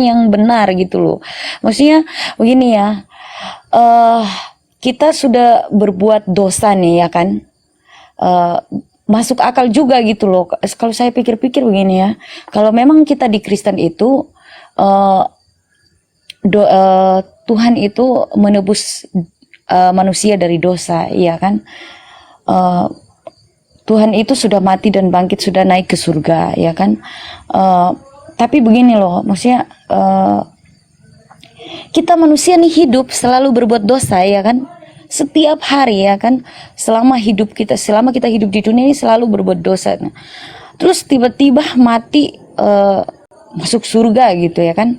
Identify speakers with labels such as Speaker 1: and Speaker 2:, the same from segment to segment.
Speaker 1: yang benar gitu loh. Maksudnya begini ya, kita sudah berbuat dosa nih ya kan, masuk akal juga gitu loh. Kalau saya pikir-pikir begini ya, kalau memang kita di Kristen itu Tuhan itu menebus manusia dari dosa, ya kan? Tuhan itu sudah mati dan bangkit, sudah naik ke surga, ya kan? Tapi begini loh, maksudnya kita manusia nih hidup selalu berbuat dosa, ya kan? Setiap hari, ya kan? Selama kita hidup di dunia ini selalu berbuat dosa. Nah, terus tiba-tiba mati, masuk surga gitu, ya kan?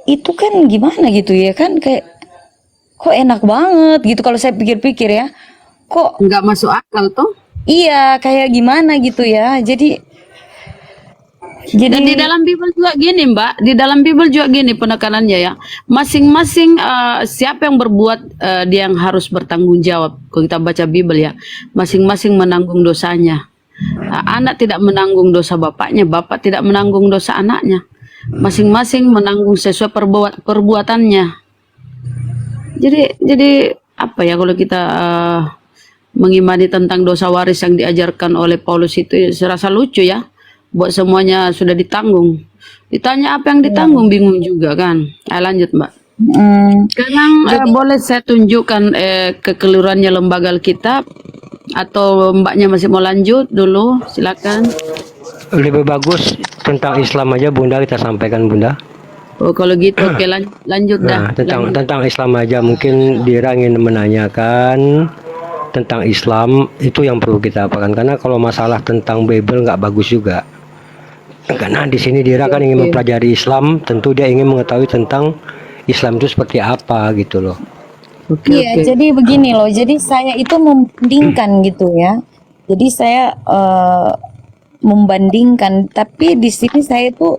Speaker 1: Itu kan gimana gitu ya kan, kayak kok enak banget gitu kalau saya pikir-pikir ya, kok
Speaker 2: nggak masuk akal tuh.
Speaker 1: iya kayak gimana gitu ya.
Speaker 2: Dan di dalam Bible juga gini Mbak, di dalam Bible juga gini penekanannya ya, masing-masing siapa yang berbuat dia yang harus bertanggung jawab. Kalau kita baca Bible ya, masing-masing menanggung dosanya. Anak tidak menanggung dosa bapaknya, bapak tidak menanggung dosa anaknya. Masing-masing menanggung sesuai perbuatannya. Jadi apa ya kalau kita mengimani tentang dosa waris yang diajarkan oleh Paulus itu serasa lucu ya. Buat semuanya sudah ditanggung. Ditanya apa yang ditanggung, bingung juga kan. Lanjut Mbak. Sekarang boleh saya tunjukkan kekeliruannya lembaga Alkitab, atau Mbaknya masih mau lanjut dulu? Silakan.
Speaker 3: Lebih bagus tentang Islam aja Bunda kita sampaikan Bunda.
Speaker 2: Oh kalau gitu oke, lanjut dah.
Speaker 3: Tentang Islam aja, mungkin Dira ingin menanyakan tentang Islam itu yang perlu kita apakan, karena kalau masalah tentang Bible nggak bagus juga. Karena di sini Dira kan ingin mempelajari Islam, tentu dia ingin mengetahui tentang Islam itu seperti apa gitu loh.
Speaker 1: Iya, jadi begini loh. Jadi saya itu membandingkan gitu ya. Jadi saya membandingkan, tapi di sini saya itu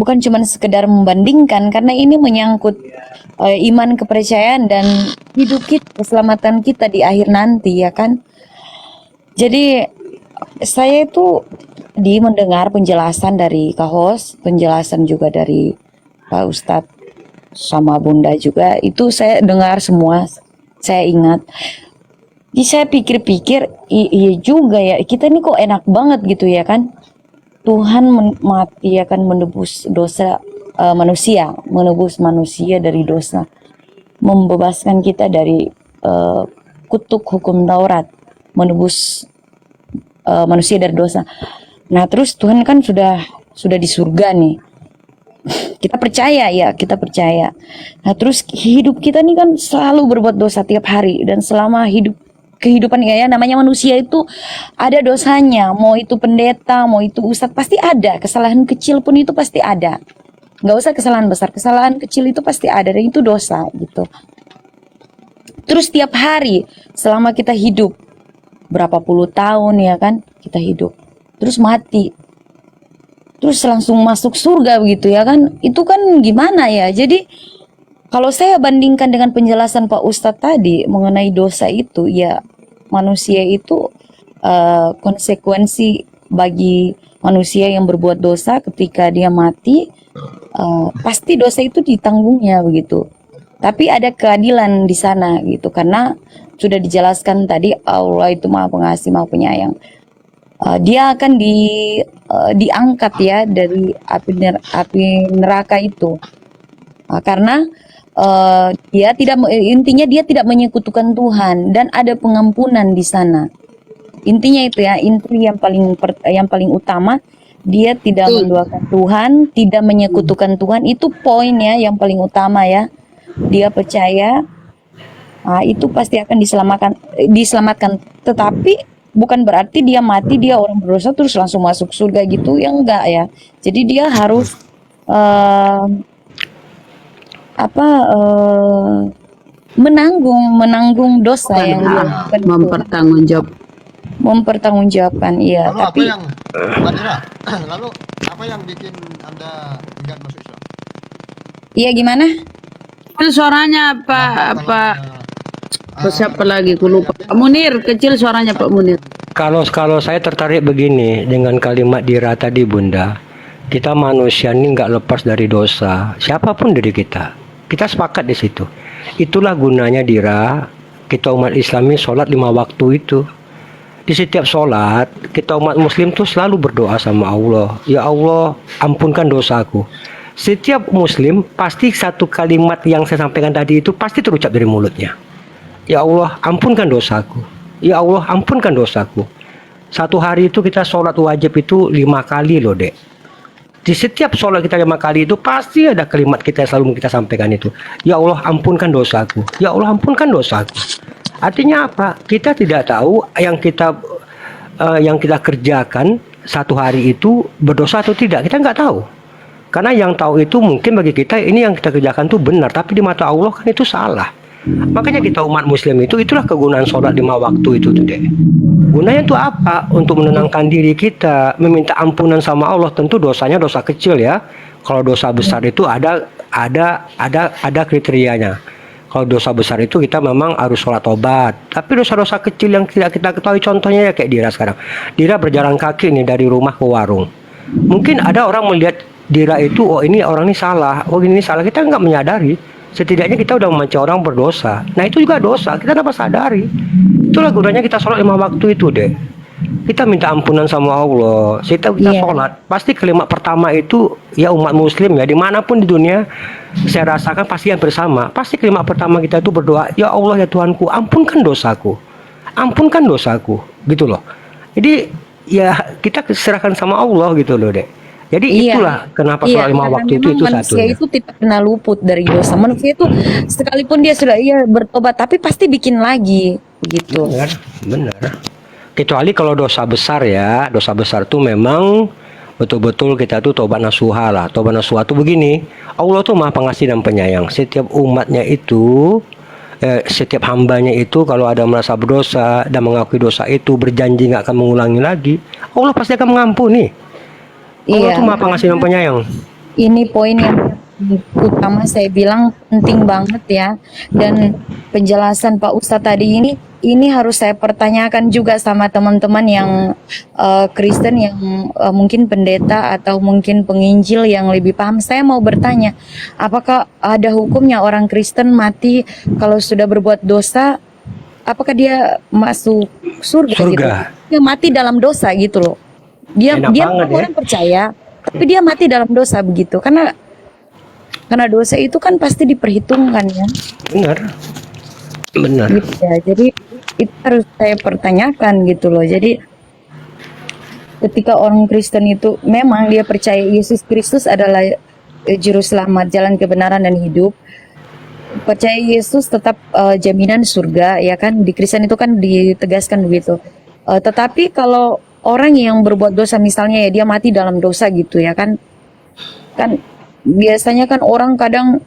Speaker 1: bukan cuma sekedar membandingkan, karena ini menyangkut iman, kepercayaan dan hidup kita, keselamatan kita di akhir nanti ya kan. Jadi saya itu mendengar penjelasan dari Kak Hos, penjelasan juga dari Pak Ustadz sama Bunda juga, itu saya dengar semua, saya ingat. Jadi saya pikir-pikir, iya juga ya, kita ini kok enak banget gitu ya kan. Tuhan mati akan menebus dosa manusia, menebus manusia dari dosa, membebaskan kita dari kutuk hukum Taurat, menebus manusia dari dosa. Nah terus Tuhan kan sudah di surga nih, kita percaya ya, kita percaya. Nah terus hidup kita nih kan selalu berbuat dosa tiap hari, dan selama kehidupan ya, namanya manusia itu ada dosanya. Mau itu pendeta, mau itu ustadz, pasti ada kesalahan kecil pun, itu pasti ada. Nggak usah kesalahan besar, kesalahan kecil itu pasti ada, dan itu dosa gitu. Terus tiap hari selama kita hidup berapa puluh tahun ya kan, kita hidup terus mati, terus langsung masuk surga begitu ya kan. Itu kan gimana ya. Jadi kalau saya bandingkan dengan penjelasan Pak Ustadz tadi mengenai dosa itu, ya manusia itu konsekuensi bagi manusia yang berbuat dosa ketika dia mati, pasti dosa itu ditanggungnya begitu. Tapi ada keadilan di sana gitu, karena sudah dijelaskan tadi Allah itu Maha Pengasih, Maha Penyayang. Dia akan diangkat ya dari api neraka itu, karena dia intinya dia tidak menyekutukan Tuhan, dan ada pengampunan di sana. Intinya itu ya, inti yang paling utama, dia tidak menduakan Tuhan, tidak menyekutukan Tuhan, itu poinnya yang paling utama ya. Dia percaya, itu pasti akan diselamatkan. Tetapi bukan berarti dia mati, dia orang berdosa terus langsung masuk surga gitu ya, enggak ya. Jadi dia harus menanggung dosa yang dia lakukan, mempertanggungjawabkan iya.
Speaker 4: Lalu
Speaker 1: Tapi
Speaker 4: lalu apa yang bikin Anda enggan masuk Islam?
Speaker 1: iya gimana?
Speaker 2: Itu suaranya apa siapa lagi, aku lupa. Pak Munir, kecil suaranya Pak Munir.
Speaker 3: Kalau saya tertarik begini dengan kalimat Dira tadi Bunda. Kita manusia ini nggak lepas dari dosa. Siapapun dari kita. Kita sepakat di situ. Itulah gunanya Dira. Kita umat Islam ini sholat 5 waktu itu. Di setiap sholat, kita umat Muslim tuh selalu berdoa sama Allah. Ya Allah, ampunkan dosaku. Setiap Muslim pasti satu kalimat yang saya sampaikan tadi itu pasti terucap dari mulutnya. Ya Allah, ampunkan dosaku. Ya Allah, ampunkan dosaku. Satu hari itu kita sholat wajib itu 5 kali loh, Dek. Di setiap sholat kita 5 kali itu pasti ada kalimat kita yang selalu kita sampaikan itu. Ya Allah, ampunkan dosaku. Ya Allah, ampunkan dosaku. Artinya apa? Kita tidak tahu yang kita kerjakan satu hari itu berdosa atau tidak. Kita nggak tahu. Karena yang tahu itu mungkin bagi kita ini yang kita kerjakan itu benar, tapi di mata Allah kan itu salah. Makanya kita umat Muslim itulah kegunaan sholat 5 waktu itu tuh, Dek. Gunanya itu apa? Untuk menenangkan diri kita, meminta ampunan sama Allah. Tentu dosanya dosa kecil ya. Kalau dosa besar itu ada kriterianya. Kalau dosa besar itu kita memang harus sholat tobat. Tapi dosa-dosa kecil yang tidak kita ketahui, contohnya ya kayak Dira sekarang. Dira berjalan kaki nih dari rumah ke warung. Mungkin ada orang melihat Dira itu, oh ini orang ini salah, oh ini salah. Kita nggak menyadari. Setidaknya kita udah membaca orang berdosa. Nah itu juga dosa, kita dapat sadari. Itulah gunanya kita sholat 5 waktu itu, Dek. Kita minta ampunan sama Allah. Kita sholat, pasti kalimat pertama itu ya umat Muslim ya dimanapun di dunia, saya rasakan pasti yang bersama. Pasti kalimat pertama kita itu berdoa, ya Allah ya Tuhanku, ampunkan dosaku, ampunkan dosaku, gitu loh. Jadi ya kita serahkan sama Allah gitu loh, Dek. Jadi itulah kenapa sholat 5 waktu itu satu.
Speaker 1: Manusia itu tidak pernah luput dari dosa. Manusia itu sekalipun dia sudah bertobat, tapi pasti bikin lagi, gitu.
Speaker 3: Benar. Kecuali kalau dosa besar ya, dosa besar tuh memang betul-betul kita tuh tobat nasuha lah. Tobat nasuha tuh begini, Allah tuh maha pengasih dan penyayang. Setiap umatnya itu, setiap hambanya itu kalau ada merasa berdosa dan mengakui dosa itu, berjanji nggak akan mengulangi lagi, Allah pasti akan mengampuni. Allah tuh maha pengasih dan penyayang.
Speaker 1: Ini poin yang utama saya bilang penting banget ya. Dan penjelasan Pak Ustadz tadi ini harus saya pertanyakan juga sama teman-teman yang Kristen yang mungkin pendeta atau mungkin penginjil yang lebih paham. Saya mau bertanya, apakah ada hukumnya orang Kristen mati kalau sudah berbuat dosa? Apakah dia masuk surga? Gitu? Dia mati dalam dosa gitu loh. Dia orang percaya, tapi dia mati dalam dosa begitu. Karena dosa itu kan pasti diperhitungkan ya. Benar. Gitu ya. Jadi itu harus saya pertanyakan gitu loh. Jadi ketika orang Kristen itu memang dia percaya Yesus Kristus adalah juru selamat, jalan kebenaran dan hidup. Percaya Yesus tetap jaminan surga ya kan. Di Kristen itu kan ditegaskan begitu. Tetapi kalau orang yang berbuat dosa misalnya ya dia mati dalam dosa gitu ya kan biasanya kan orang kadang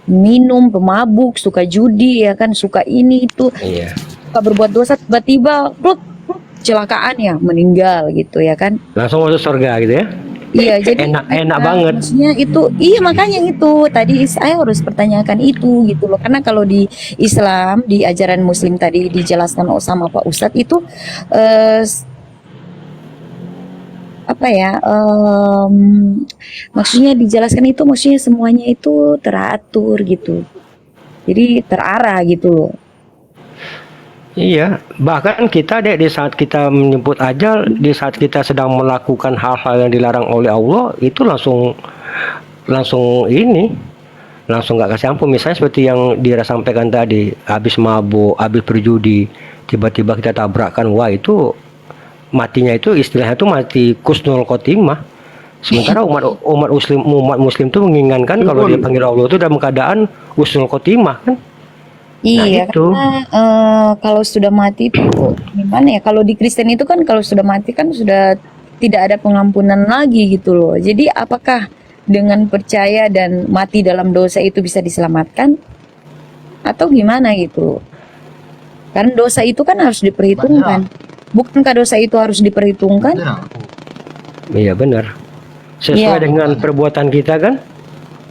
Speaker 1: minum, pemabuk, suka judi ya kan, suka ini itu, suka berbuat dosa, tiba-tiba kecelakaan ya meninggal gitu ya kan,
Speaker 3: langsung masuk surga gitu ya.
Speaker 1: Iya, jadi
Speaker 3: enak banget.
Speaker 1: Maksudnya itu, iya makanya itu tadi saya harus pertanyakan itu gitu loh. Karena kalau di Islam, di ajaran Muslim tadi dijelaskan sama Pak Ustadz itu maksudnya dijelaskan itu maksudnya semuanya itu teratur gitu. Jadi terarah gitu loh.
Speaker 3: Iya, bahkan kita di saat kita menyebut ajal, di saat kita sedang melakukan hal-hal yang dilarang oleh Allah, itu langsung nggak kasih ampun. Misalnya seperti yang Dira sampaikan tadi, habis mabuk, habis berjudi, tiba-tiba kita tabrakan, wah itu matinya itu istilahnya itu mati kusnul khotimah. Sementara umat muslim itu menginginkan kalau dia panggil Allah itu dalam keadaan husnul khotimah kan.
Speaker 1: Iya, karena kalau sudah mati itu gimana ya? Kalau di Kristen itu kan kalau sudah mati kan sudah tidak ada pengampunan lagi gitu loh. Jadi apakah dengan percaya dan mati dalam dosa itu bisa diselamatkan? Atau gimana gitu? Karena dosa itu kan harus diperhitungkan. Bukankah dosa itu harus diperhitungkan?
Speaker 3: Iya benar. Sesuai dengan perbuatan kita kan?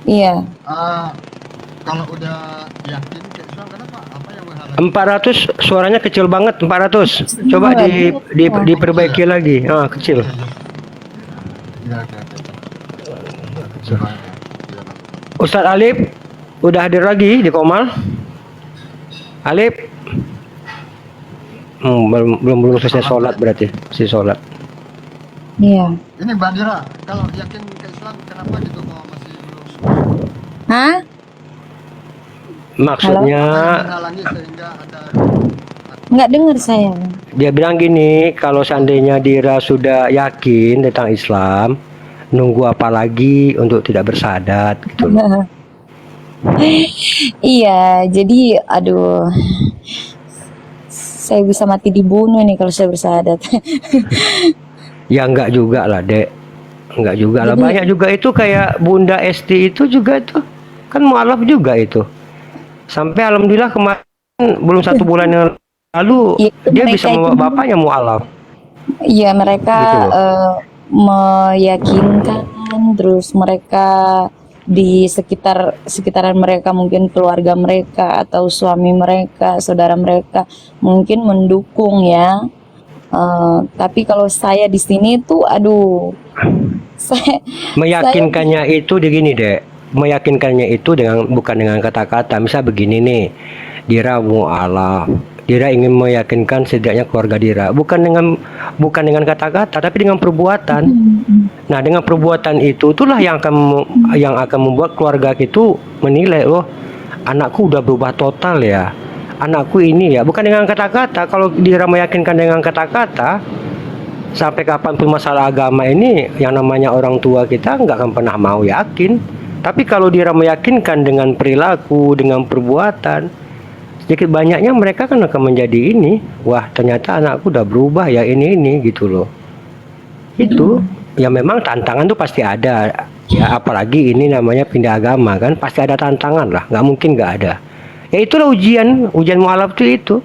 Speaker 1: Iya.
Speaker 4: Kalau udah yakin kayak kenapa? Apa yang menghalangi?
Speaker 3: 400 suaranya kecil banget, 400. Coba diperbaiki lagi. Kecil.
Speaker 4: Ya, oke, oke. Coba ya. Ya, lalu.
Speaker 3: Ustadz Alif udah hadir lagi di Komal. Alif belum selesai sholat berarti si sholat.
Speaker 1: Iya.
Speaker 4: Ini Mbak Dira, kalau yakin ke Islam kenapa gitu kok masih belum?
Speaker 1: Hah?
Speaker 3: Maksudnya
Speaker 4: Apa yang menghalangi sehingga ada
Speaker 1: Nggak dengar saya.
Speaker 3: dia bilang gini, kalau seandainya Dira sudah yakin tentang Islam, nunggu apa lagi untuk tidak bersahadat gitu loh.
Speaker 1: Iya, jadi aduh, saya bisa mati dibunuh nih kalau saya bersahadat.
Speaker 3: Ya enggak juga lah, Dek. Enggak juga lah.
Speaker 1: Jadi-
Speaker 3: Banyak juga itu kayak Bunda Esti itu juga tuh. Kan mualaf juga itu. Sampai alhamdulillah kemarin belum 1 bulan yang lalu
Speaker 1: Iya, itu
Speaker 3: dia
Speaker 1: mereka
Speaker 3: bisa membawa
Speaker 1: itu-
Speaker 3: bapaknya mualaf.
Speaker 1: Iya, mereka
Speaker 3: Gitu loh.
Speaker 1: meyakinkan, terus mereka di sekitaran mereka, mungkin keluarga mereka atau suami mereka, saudara mereka mungkin mendukung ya. Tapi kalau saya di sini tuh, aduh, saya
Speaker 3: Meyakinkannya itu begini, Dek. Meyakinkannya itu bukan dengan kata-kata. Misal begini nih, Dira mualaf. Dira ingin meyakinkan setidaknya keluarga Dira, bukan dengan kata-kata, tapi dengan perbuatan. Nah, dengan perbuatan itulah yang akan membuat keluarga itu menilai, oh, anakku udah berubah total ya. Anakku ini ya, bukan dengan kata-kata. Kalau Dira meyakinkan dengan kata-kata, sampai kapanpun masalah agama ini, yang namanya orang tua kita nggak akan pernah mau yakin. Tapi kalau Dira meyakinkan dengan perilaku, dengan perbuatan, sedikit banyaknya mereka kan akan menjadi ini, wah ternyata anakku udah berubah ya ini gitu loh. Itu ya memang tantangan tuh pasti ada ya, apalagi ini namanya pindah agama kan, pasti ada tantangan lah, nggak mungkin nggak ada. Ya itulah ujian mualaf itu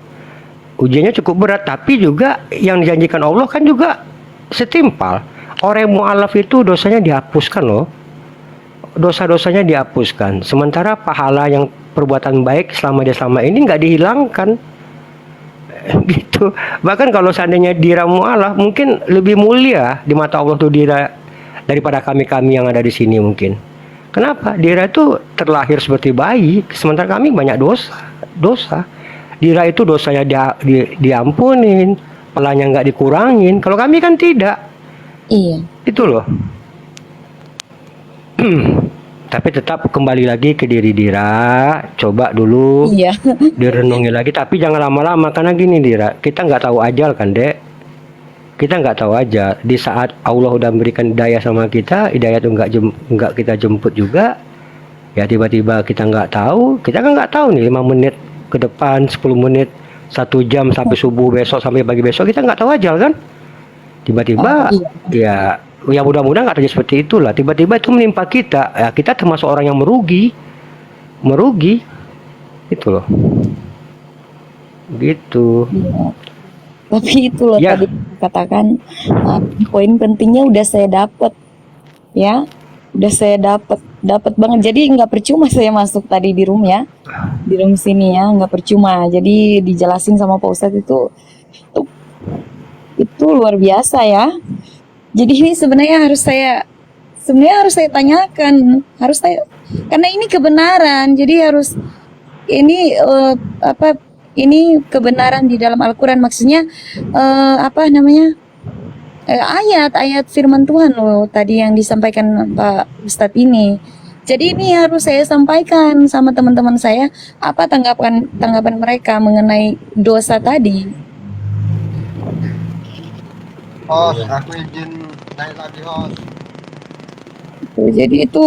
Speaker 3: ujiannya cukup berat, tapi juga yang dijanjikan Allah kan juga setimpal. Orang yang mualaf itu dosanya dihapuskan loh, dosa-dosanya dihapuskan, sementara pahala yang perbuatan baik selama ini nggak dihilangkan. Gitu. Bahkan kalau seandainya Dira mualaf, mungkin lebih mulia di mata Allah tuh Dira daripada kami yang ada di sini mungkin. Kenapa? Dira itu terlahir seperti bayi, sementara kami banyak dosa. Dira itu dosanya diampunin, palanya nggak dikurangin. Kalau kami kan tidak.
Speaker 1: iya.
Speaker 3: Itu loh. Tapi tetap kembali lagi ke diri Dira, coba dulu
Speaker 1: Iya.
Speaker 3: direnungi lagi, tapi jangan lama-lama, karena gini Dira, kita nggak tahu ajal kan, Dek. Kita nggak tahu aja di saat Allah udah memberikan hidayah sama kita, hidayah itu nggak kita jemput juga, ya tiba-tiba kita nggak tahu, kita kan nggak tahu nih 5 menit ke depan, 10 menit, 1 jam sampai subuh besok, sampai pagi besok, kita nggak tahu ajal kan. Tiba-tiba ya mudah-mudahan nggak terjadi seperti itulah. Tiba-tiba itu menimpa kita, ya kita termasuk orang yang merugi itu loh. Gitu.
Speaker 1: Iya. Tapi itu loh
Speaker 3: Ya.
Speaker 1: tadi katakan, poin pentingnya udah saya dapat ya, udah saya dapat banget. Jadi nggak percuma saya masuk tadi di room ya, di room sini ya, nggak percuma. Jadi dijelasin sama Pak Ustadz itu luar biasa ya. Jadi ini sebenarnya harus saya tanyakan, karena ini kebenaran. Jadi harus ini ini kebenaran di dalam Al-Quran, maksudnya ayat firman Tuhan loh tadi yang disampaikan Pak Ustadz ini. Jadi ini harus saya sampaikan sama teman-teman saya, apa tanggapan mereka mengenai dosa tadi.
Speaker 4: host, aku izin naik lagi host.
Speaker 1: Jadi itu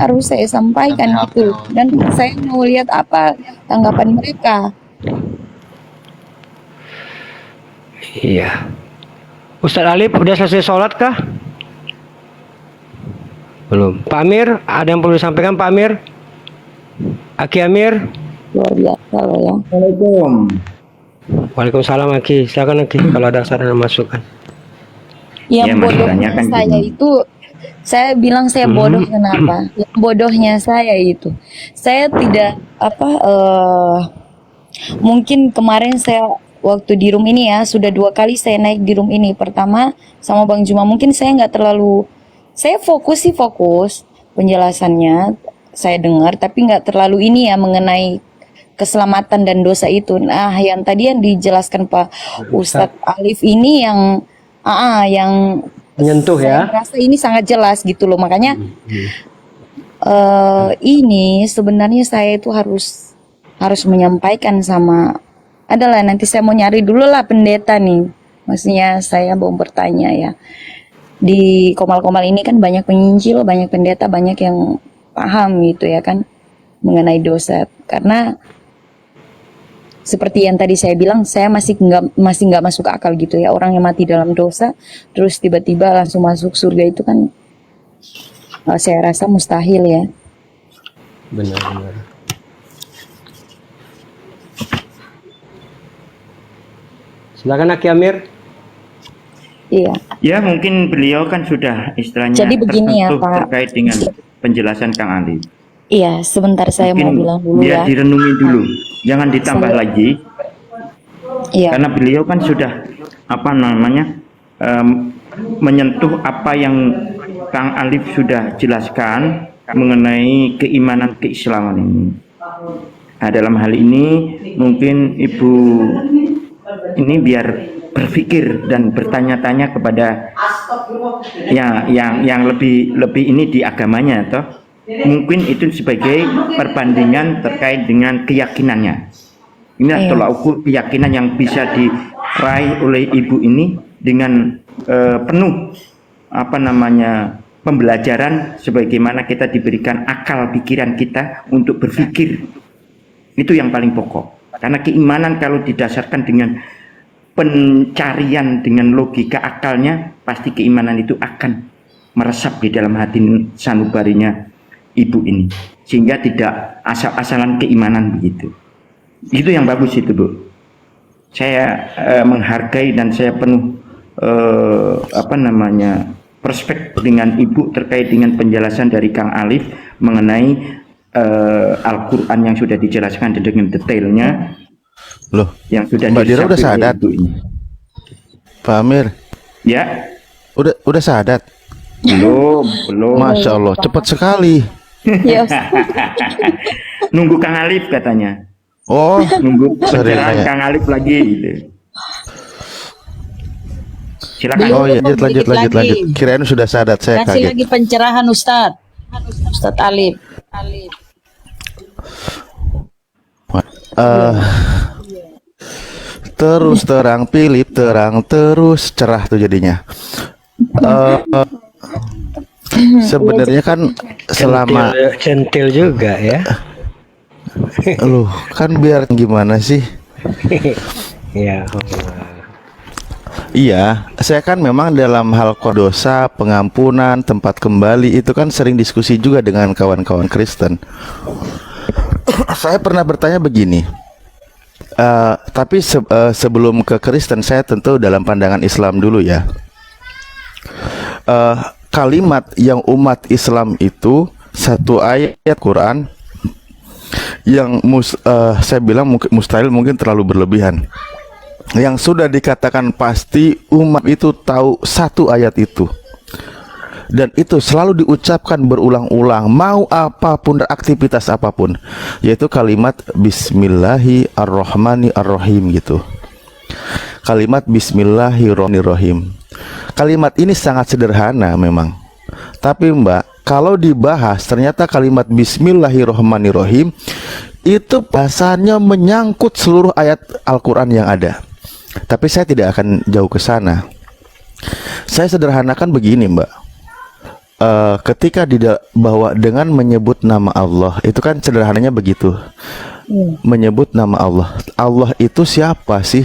Speaker 1: harus saya sampaikan gitu, dan saya mau lihat apa tanggapan mereka.
Speaker 3: Iya. Ustadz Alif udah selesai sholat kah? Belum. Pak Amir, ada yang perlu disampaikan Pak Amir? Aki Amir?
Speaker 1: Luar biasa loh ya.
Speaker 5: Assalamualaikum.
Speaker 3: Waalaikumsalam Aki. Silakan Aki kalau ada saran dan masukan.
Speaker 1: Yang
Speaker 5: Ya,
Speaker 1: bodohnya
Speaker 5: maksudnya kan
Speaker 1: saya
Speaker 5: gini.
Speaker 1: itu, saya bilang saya bodoh kenapa? Yang bodohnya saya itu, saya tidak mungkin kemarin saya waktu di room ini ya, sudah 2 kali saya naik di room ini. Pertama sama Bang Juma, mungkin saya nggak terlalu, saya fokus sih fokus penjelasannya, saya dengar, tapi nggak terlalu ini ya mengenai keselamatan dan dosa itu. Nah, yang tadi yang dijelaskan Pak Ustadz Alif ini yang
Speaker 3: Menyentuh
Speaker 1: saya
Speaker 3: ya.
Speaker 1: merasa ini sangat jelas gitu loh. Makanya ini sebenarnya saya itu harus menyampaikan sama, adalah nanti saya mau nyari dulu lah pendeta nih. Maksudnya saya mau bertanya ya. Di Komal-Komal ini kan banyak penginjil, banyak pendeta, banyak yang paham gitu ya kan mengenai dosa. Karena seperti yang tadi saya bilang, saya masih nggak masuk akal gitu ya, orang yang mati dalam dosa terus tiba-tiba langsung masuk surga itu kan saya rasa mustahil ya.
Speaker 3: Benar-benar. Silakan Aki Amir.
Speaker 1: Iya.
Speaker 5: Ya, mungkin beliau kan sudah istilahnya
Speaker 1: Jadi begini ya,
Speaker 5: tersentuh
Speaker 1: Pak.
Speaker 5: terkait dengan penjelasan Kang Ali.
Speaker 1: Iya, sebentar saya mau
Speaker 5: Mungkin
Speaker 1: bilang dulu
Speaker 5: biar
Speaker 1: ya.
Speaker 5: direnungi dulu, jangan ditambah lagi,
Speaker 1: Iya.
Speaker 5: karena beliau kan sudah apa namanya menyentuh apa yang Kang Alif sudah jelaskan mengenai keimanan keislaman ini. Nah, dalam hal ini mungkin Ibu ini biar berpikir dan bertanya-tanya kepada yang lebih ini di agamanya, toh mungkin itu sebagai perbandingan terkait dengan keyakinannya. Inilah
Speaker 1: Iya.
Speaker 5: tolak ukur keyakinan yang bisa diraih oleh ibu ini dengan penuh apa namanya pembelajaran, sebagaimana kita diberikan akal pikiran kita untuk berpikir. Itu yang paling pokok. Karena keimanan kalau didasarkan dengan pencarian dengan logika akalnya, pasti keimanan itu akan meresap di dalam hati sanubarinya ibu ini, sehingga tidak asal-asalan keimanan begitu. Itu yang bagus itu, Bu. Saya menghargai dan saya penuh apa namanya prospek dengan ibu terkait dengan penjelasan dari Kang Alif mengenai Al-Quran yang sudah dijelaskan dengan detailnya.
Speaker 6: Loh,
Speaker 5: Yang sudah
Speaker 6: Mbak Dira udah
Speaker 5: disampaikan
Speaker 6: sadat?
Speaker 5: ibu ini.
Speaker 6: Pak Amir,
Speaker 5: Ya,
Speaker 6: udah sadat?
Speaker 5: belum.
Speaker 6: Masya Allah, cepat sekali.
Speaker 1: Iya.
Speaker 5: Nunggu Kang Alif katanya.
Speaker 6: Oh,
Speaker 5: Nunggu
Speaker 6: Sorry,
Speaker 5: pencerahan
Speaker 6: kayak-
Speaker 5: Kang Alif lagi gitu. Silakan.
Speaker 6: oh iya, lanjut.
Speaker 2: Sedikit lagi.
Speaker 6: Kirain sudah sadat, saya
Speaker 2: Kasih
Speaker 6: kaget.
Speaker 2: lagi pencerahan Ustadz Alif.
Speaker 6: Eh, terus terang Philip, terang terus cerah tuh jadinya. Sebenarnya kan selama
Speaker 3: Centil juga ya.
Speaker 6: loh kan biar gimana sih?
Speaker 3: Ya.
Speaker 6: Iya, saya kan memang dalam hal dosa, pengampunan, tempat kembali itu kan sering diskusi juga dengan kawan-kawan Kristen. Saya pernah bertanya begini, tapi sebelum ke Kristen, saya tentu dalam pandangan Islam dulu ya. Kalimat yang umat Islam itu satu ayat Quran yang saya bilang mustahil, mungkin terlalu berlebihan. Yang sudah dikatakan pasti umat itu tahu satu ayat itu, dan itu selalu diucapkan berulang-ulang mau apapun, aktivitas apapun, yaitu kalimat Bismillahirrahmanirrahim gitu. Kalimat Bismillahirrahmanirrahim. Kalimat ini sangat sederhana memang, tapi Mbak, kalau dibahas ternyata kalimat Bismillahirrahmanirrahim itu bahasanya menyangkut seluruh ayat Al-Quran yang ada. Tapi saya tidak akan jauh ke sana. Saya sederhanakan begini, Mbak. Ketika bahwa dengan menyebut nama Allah, itu kan sederhananya begitu. Menyebut nama Allah. Allah itu siapa sih?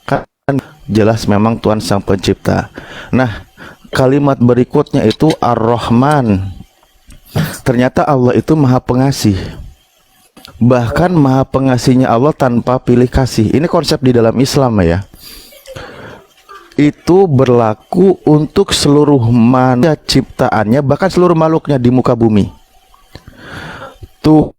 Speaker 6: Kan jelas memang Tuhan Sang Pencipta. Nah, kalimat berikutnya itu Ar-Rahman. Ternyata Allah itu Maha Pengasih. Bahkan Maha Pengasihnya Allah tanpa pilih kasih. Ini konsep di dalam Islam ya. Itu berlaku untuk seluruh manusia ciptaannya, bahkan seluruh makhluknya di muka bumi. Tuh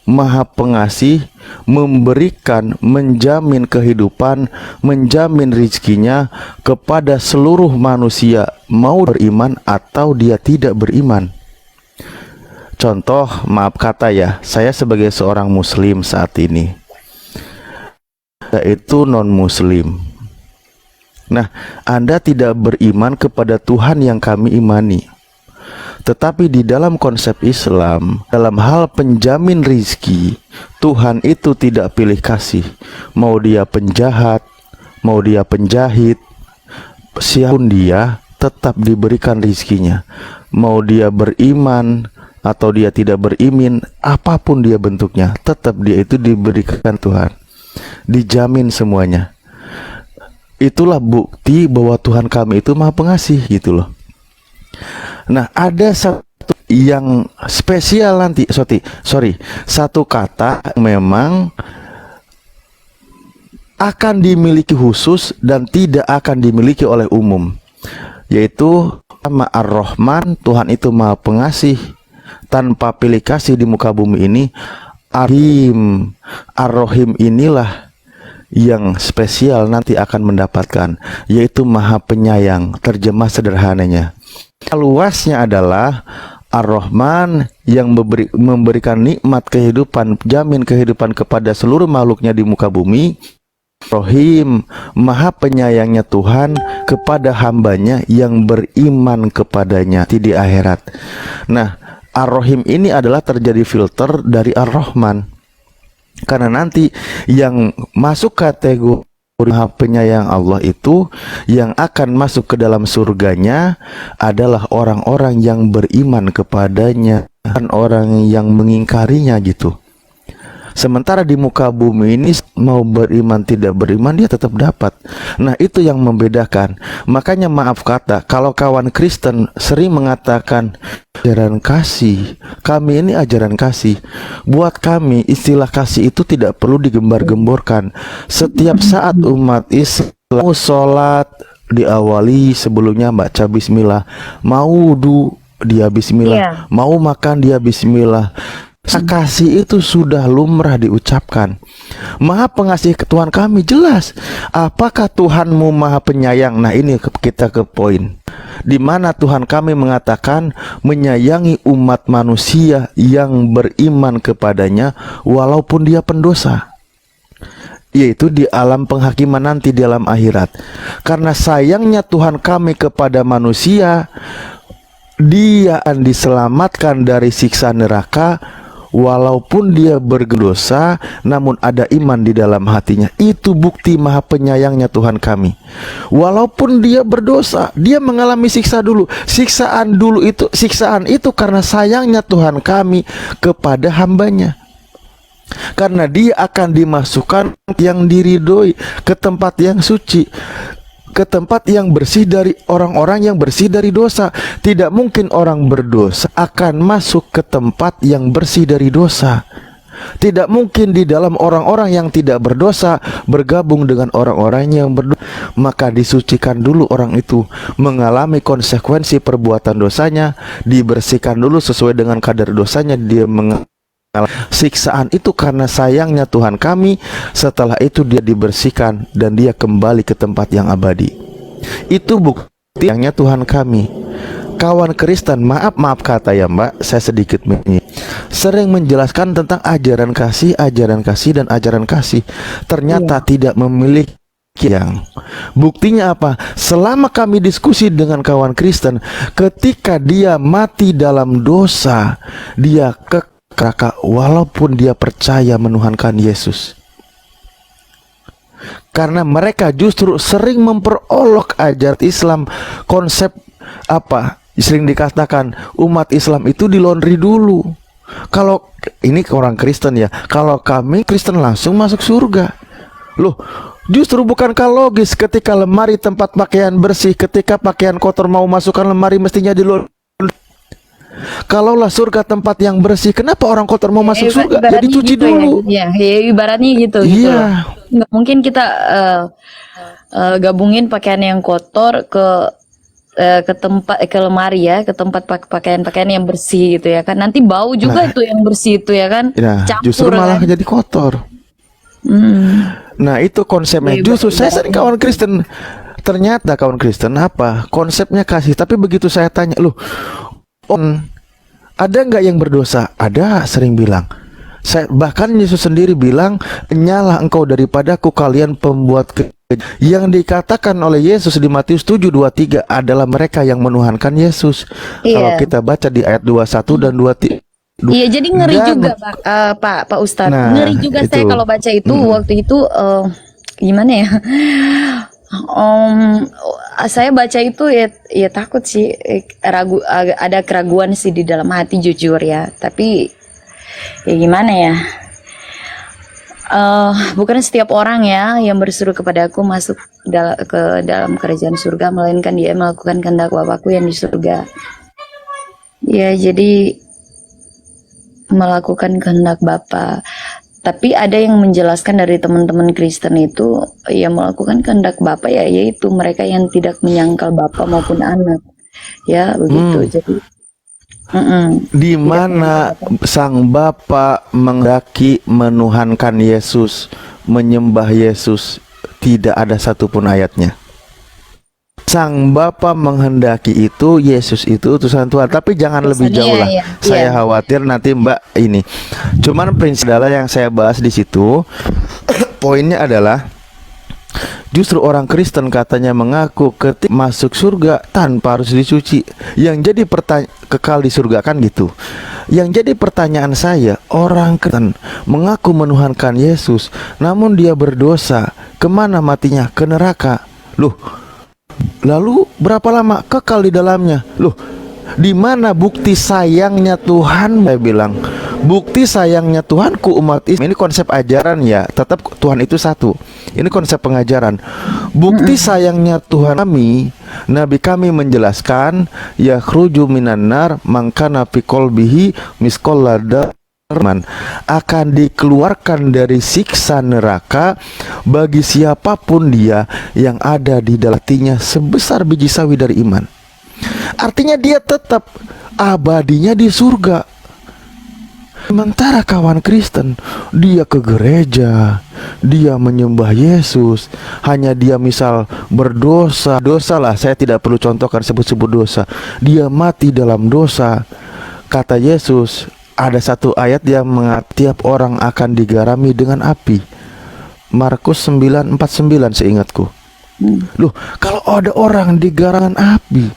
Speaker 6: Maha Pengasih, memberikan, menjamin kehidupan, menjamin rizkinya kepada seluruh manusia, mau beriman atau dia tidak beriman. Contoh, maaf kata ya, saya sebagai seorang muslim saat ini, yaitu non-muslim. Nah, Anda tidak beriman kepada Tuhan yang kami imani. Tetapi di dalam konsep Islam, dalam hal penjamin rizki, Tuhan itu tidak pilih kasih. Mau dia penjahat, mau dia penjahit, siapapun dia tetap diberikan rizkinya. Mau dia beriman atau dia tidak beriman, apapun dia bentuknya, tetap dia itu diberikan Tuhan. Dijamin semuanya. Itulah bukti bahwa Tuhan kami itu Maha Pengasih gitu loh. Nah, ada satu yang spesial nanti, satu kata memang akan dimiliki khusus dan tidak akan dimiliki oleh umum, yaitu nama Ar-Rahman. Tuhan itu Maha Pengasih tanpa pilih kasih di muka bumi ini. Ar-Rahim, Ar-Rahim inilah yang spesial nanti akan mendapatkan, yaitu Maha Penyayang. Terjemah sederhananya, luasnya adalah Ar-Rahman yang memberikan nikmat kehidupan, jamin kehidupan kepada seluruh makhluknya di muka bumi. Rahim, Maha Penyayangnya Tuhan kepada hambanya yang beriman kepadanya di akhirat. Nah, Ar-Rahim ini adalah terjadi filter dari Ar-Rahman, karena nanti yang masuk kategori Maha Penyayang Allah itu, yang akan masuk ke dalam surganya adalah orang-orang yang beriman kepadanya, bukan orang yang mengingkarinya gitu. Sementara di muka bumi ini mau beriman tidak beriman dia tetap dapat. Nah, itu yang membedakan. Makanya maaf kata, kalau kawan Kristen sering mengatakan ajaran kasih, kami ini ajaran kasih. Buat kami istilah kasih itu tidak perlu digembar-gemborkan. Setiap saat umat Islam mau sholat diawali sebelumnya baca bismillah, mau wudu dia bismillah, mau makan dia bismillah. Kasih itu sudah lumrah diucapkan. Maha Pengasih Tuhan kami jelas. Apakah Tuhanmu Maha Penyayang? Nah, ini kita ke poin, di mana Tuhan kami mengatakan menyayangi umat manusia yang beriman kepadanya walaupun dia pendosa, yaitu di alam penghakiman nanti di alam akhirat. Karena sayangnya Tuhan kami kepada manusia, dia akan diselamatkan dari siksa neraka walaupun dia berdosa, namun ada iman di dalam hatinya. Itu bukti Maha Penyayangnya Tuhan kami. Walaupun dia berdosa, dia mengalami siksa dulu. Siksaan itu karena sayangnya Tuhan kami kepada hambanya. Karena dia akan dimasukkan yang diridhoi ke tempat yang suci, ke tempat yang bersih dari orang-orang yang bersih dari dosa. Tidak mungkin orang berdosa akan masuk ke tempat yang bersih dari dosa. Tidak mungkin di dalam orang-orang yang tidak berdosa bergabung dengan orang-orang yang berdosa. Maka disucikan dulu orang itu, mengalami konsekuensi perbuatan dosanya, dibersihkan dulu sesuai dengan kadar dosanya, dia siksaan itu karena sayangnya Tuhan kami. Setelah itu dia dibersihkan dan dia kembali ke tempat yang abadi. Itu bukti sayangnya Tuhan kami. Kawan Kristen, maaf kata ya Mbak, saya sedikit sering menjelaskan tentang ajaran kasih dan ajaran kasih, ternyata tidak memiliki yang. Buktinya apa? Selama kami diskusi dengan kawan Kristen, ketika dia mati dalam dosa, dia kakak walaupun dia percaya menuhankan Yesus. Karena mereka justru sering memperolok ajaran Islam. Konsep apa? Sering dikatakan umat Islam itu di laundry dulu. Kalau ini orang Kristen ya, kalau kami Kristen langsung masuk surga. Loh, justru bukankah logis ketika lemari tempat pakaian bersih, ketika pakaian kotor mau masukkan lemari mestinya di laundry? Kalaulah surga tempat yang bersih, kenapa orang kotor mau masuk surga? Ya dicuci
Speaker 1: gitu
Speaker 6: dulu.
Speaker 1: Ya, ibaratnya gitu.
Speaker 6: Iya.
Speaker 1: Nggak mungkin kita gabungin pakaian yang kotor ke ke tempat ke lemari ya, ke tempat pakaian-pakaian yang bersih gitu ya kan. Nanti bau juga itu yang bersih itu ya kan.
Speaker 6: Nah, justru
Speaker 1: Campur
Speaker 6: malah
Speaker 1: kan.
Speaker 6: jadi kotor.
Speaker 1: Hmm.
Speaker 6: Nah, itu konsepnya. Justru saya sering kawan Kristen, ternyata kawan Kristen apa? Konsepnya kasih. Tapi begitu saya tanya, loh, ada nggak yang berdosa? Ada, sering bilang. Bahkan Yesus sendiri bilang, "Nyalah engkau daripadaku kalian pembuat yang dikatakan oleh Yesus di Matius 7:23 adalah mereka yang menuhankan Yesus. Kalau
Speaker 1: Iya.
Speaker 6: kita baca di ayat 21 dan 23.
Speaker 1: Iya, jadi ngeri
Speaker 6: Dan-
Speaker 1: juga Pak Ustadz.
Speaker 6: Nah,
Speaker 1: Ngeri juga saya
Speaker 6: itu.
Speaker 1: kalau baca itu waktu itu gimana ya? Saya baca itu ya takut sih, ragu, ada keraguan sih di dalam hati jujur ya. Tapi ya gimana ya? Bukan setiap orang ya yang berseru kepada aku masuk ke dalam kerajaan surga, melainkan dia melakukan kehendak Bapakku yang di surga. Ya, jadi melakukan kehendak Bapa. Tapi ada yang menjelaskan dari teman-teman Kristen itu yang melakukan kehendak Bapa ya, yaitu mereka yang tidak menyangkal Bapa maupun anak. Ya, begitu. Jadi
Speaker 6: Di mana sang Bapa menghendaki menuhankan Yesus, menyembah Yesus, tidak ada satupun ayatnya. Sang Bapa menghendaki itu, Yesus itu utusan Tuhan. Tapi jangan lebih jauh lah.
Speaker 1: Iya,
Speaker 6: Saya
Speaker 1: iya.
Speaker 6: khawatir nanti Mbak ini. Cuman prinsip adalah yang saya bahas di situ. Poinnya adalah justru orang Kristen katanya mengaku ketika masuk surga tanpa harus dicuci. Yang jadi kekal di surga kan gitu. Yang jadi pertanyaan saya, orang Kristen mengaku menuhankan Yesus, namun dia berdosa, kemana matinya? Ke neraka. Loh, lalu berapa lama kekal di dalamnya? Loh, di mana bukti sayangnya Tuhan? Saya bilang, bukti sayangnya Tuhanku umat Islam. Ini konsep ajaran ya, tetap Tuhan itu satu. Ini konsep pengajaran. Bukti sayangnya Tuhan kami, Nabi kami menjelaskan, yakhruju minan nar mangkana fi qalbihi misqal akan dikeluarkan dari siksa neraka bagi siapapun dia yang ada di dalam hatinya sebesar biji sawi dari iman. Artinya dia tetap abadinya di surga. Sementara kawan Kristen, dia ke gereja, dia menyembah Yesus, hanya dia misal berdosa, dosa lah, saya tidak perlu contohkan sebut-sebut dosa. Dia mati dalam dosa. Kata Yesus, ada satu ayat yang mengatakan tiap orang akan digarami dengan api. Markus 9:49 seingatku. Loh, kalau ada orang digarami dengan api,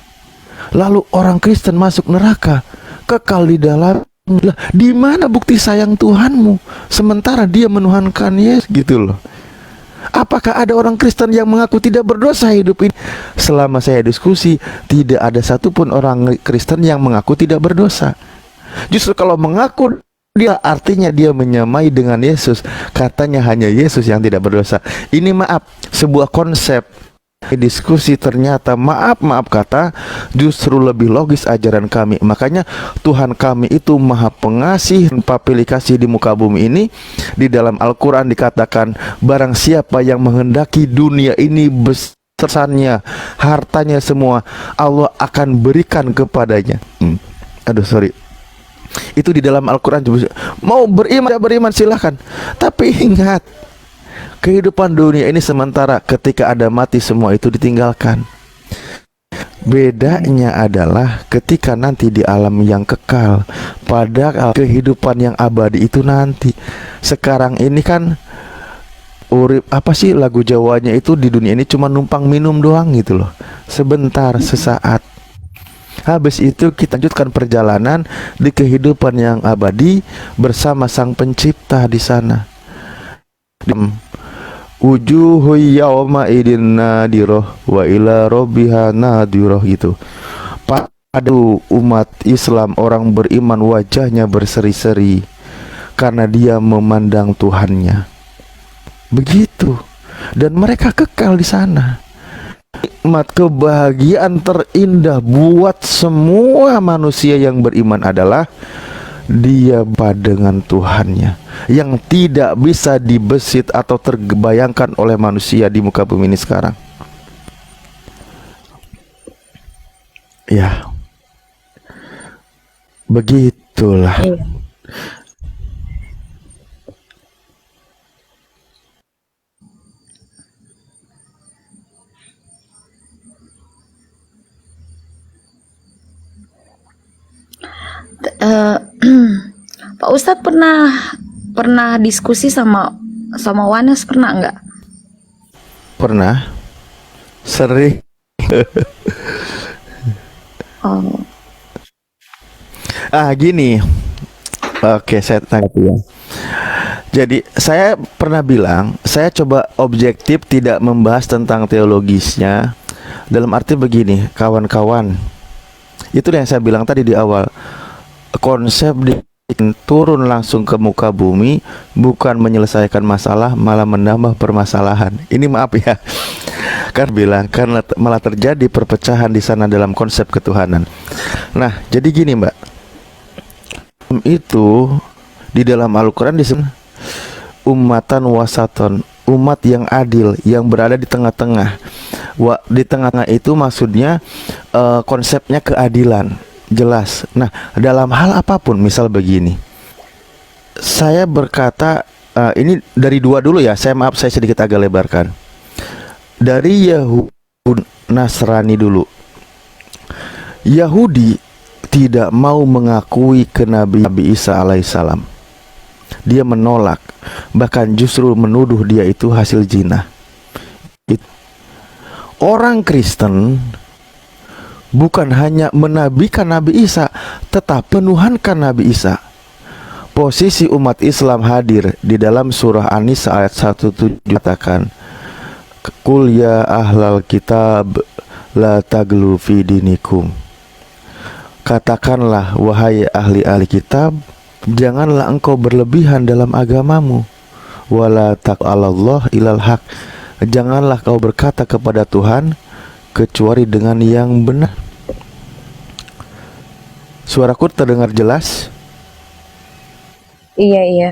Speaker 6: lalu orang Kristen masuk neraka, kekal di dalam, lah, di mana bukti sayang Tuhanmu sementara dia menuhankan Yesus gitu loh. Apakah ada orang Kristen yang mengaku tidak berdosa hidup ini? Selama saya diskusi, tidak ada satupun orang Kristen yang mengaku tidak berdosa. Justru kalau mengaku dia, artinya dia menyamai dengan Yesus. Katanya hanya Yesus yang tidak berdosa. Ini maaf, sebuah konsep diskusi ternyata maaf kata justru lebih logis ajaran kami. Makanya Tuhan kami itu maha pengasih tanpa pilih kasih di muka bumi ini. Di dalam Al-Quran dikatakan, barang siapa yang menghendaki dunia ini besarnya, hartanya semua, Allah akan berikan kepadanya. Aduh sorry, itu di dalam Al-Quran. Mau beriman silahkan, tapi ingat, kehidupan dunia ini sementara, ketika ada mati semua itu ditinggalkan. Bedanya adalah ketika nanti di alam yang kekal, pada kehidupan yang abadi itu nanti. Sekarang ini kan urip, apa sih lagu Jawanya itu, di dunia ini cuma numpang minum doang gitu loh. Sebentar, sesaat. Habis itu kita lanjutkan perjalanan di kehidupan yang abadi bersama Sang Pencipta di sana. Wujuhu yawma idin nadiroh wa ila robbiha nadiroh gitu. Pada umat Islam, orang beriman wajahnya berseri-seri karena dia memandang Tuhannya. Begitu. Dan mereka kekal di sana. Nikmat kebahagiaan terindah buat semua manusia yang beriman adalah dia dengan Tuhannya, yang tidak bisa dibesit atau terbayangkan oleh manusia di muka bumi ini sekarang. Ya, begitulah.
Speaker 1: Iya. Eh, Pak Ustadz pernah pernah diskusi sama Wanes, pernah nggak?
Speaker 6: Pernah, sering.
Speaker 1: Oh,
Speaker 6: Gini. Oke, saya tanggapi ya. Jadi saya pernah bilang, saya coba objektif tidak membahas tentang teologisnya. Dalam arti begini, kawan-kawan. Itu yang saya bilang tadi di awal. Konsep turun langsung ke muka bumi bukan menyelesaikan masalah, malah menambah permasalahan. Ini maaf ya. Kan bilang karena malah terjadi perpecahan di sana dalam konsep ketuhanan. Nah, jadi gini, Mbak. Itu di dalam Al-Qur'an disebut ummatan wasaton, umat yang adil, yang berada di tengah-tengah. Di tengah-tengah itu maksudnya konsepnya keadilan, jelas. Nah, dalam hal apapun, misal begini. Saya berkata ini dari dua dulu ya. Saya sedikit agak lebarkan. Dari Yahudi Nasrani dulu. Yahudi tidak mau mengakui Nabi Isa alaihissalam. Dia menolak, bahkan justru menuduh dia itu hasil zina. Orang Kristen bukan hanya menabikan Nabi Isa, tetap penuhankan Nabi Isa. Posisi umat Islam hadir di dalam surah An-Nisa ayat 17 katakan, "Qul ya ahlal kitab la taglu fi dinikum." Katakanlah, wahai ahli-ahli kitab, janganlah engkau berlebihan dalam agamamu. Wala taqalallah ilal haq. Janganlah kau berkata kepada Tuhan kecuali dengan yang benar. Suaraku terdengar jelas?
Speaker 1: iya iya.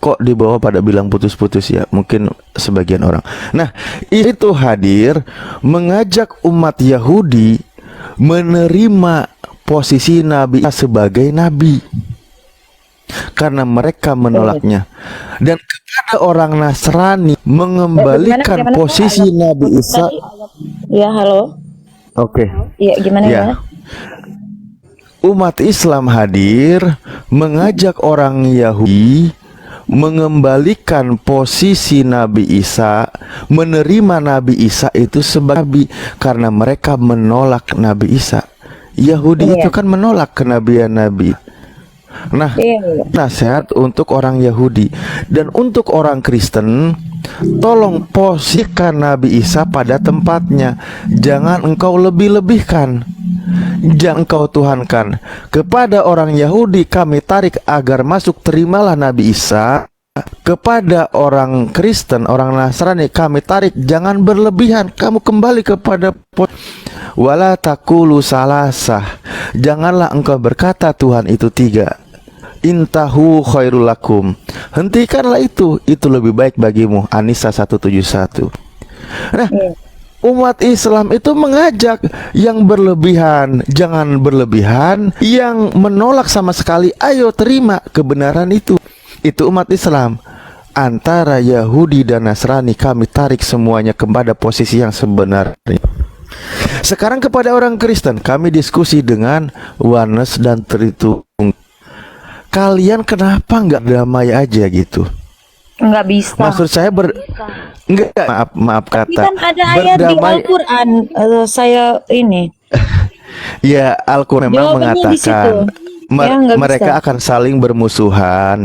Speaker 6: Kok di bawah pada bilang putus-putus ya? Mungkin sebagian orang. Nah, itu hadir mengajak umat Yahudi menerima posisi Nabi sebagai nabi karena mereka menolaknya, dan kepada orang Nasrani mengembalikan
Speaker 1: Gimana,
Speaker 6: posisi Nabi Isa.
Speaker 1: Ya, halo.
Speaker 6: Oke.
Speaker 1: Iya, gimana
Speaker 6: Ya.
Speaker 1: gimana?
Speaker 6: Umat Islam hadir mengajak orang Yahudi mengembalikan posisi Nabi Isa, menerima Nabi Isa itu sebagai nabi karena mereka menolak Nabi Isa. Yahudi itu kan menolak kenabian Nabi. Nah, nasihat untuk orang Yahudi dan untuk orang Kristen, tolong posisikan Nabi Isa pada tempatnya. Jangan engkau lebih-lebihkan. Jangan engkau tuhankan. Kepada orang Yahudi kami tarik agar masuk, terimalah Nabi Isa. Kepada orang Kristen, orang Nasrani kami tarik, jangan berlebihan. Kamu kembali kepada wala taqulu salasah. Janganlah engkau berkata Tuhan itu tiga. Intahu khairul lakum. Hentikanlah itu lebih baik bagimu. An-Nisa 171. Nah, umat Islam itu mengajak yang berlebihan, jangan berlebihan. Yang menolak sama sekali, ayo terima kebenaran itu. Itu umat Islam. Antara Yahudi dan Nasrani kami tarik semuanya kepada posisi yang sebenarnya. Sekarang kepada orang Kristen kami diskusi dengan oneness dan Tritunggal. Kalian kenapa nggak damai aja gitu?
Speaker 1: Nggak bisa.
Speaker 6: Maksud saya enggak, maaf
Speaker 1: Tapi
Speaker 6: kata
Speaker 1: kan ada ayat di Al-Quran, saya ini.
Speaker 6: Ya, Al-Quran memang
Speaker 1: Jawabannya di situ.
Speaker 6: mengatakan
Speaker 1: Ya, nggak
Speaker 6: mereka
Speaker 1: bisa.
Speaker 6: akan saling bermusuhan.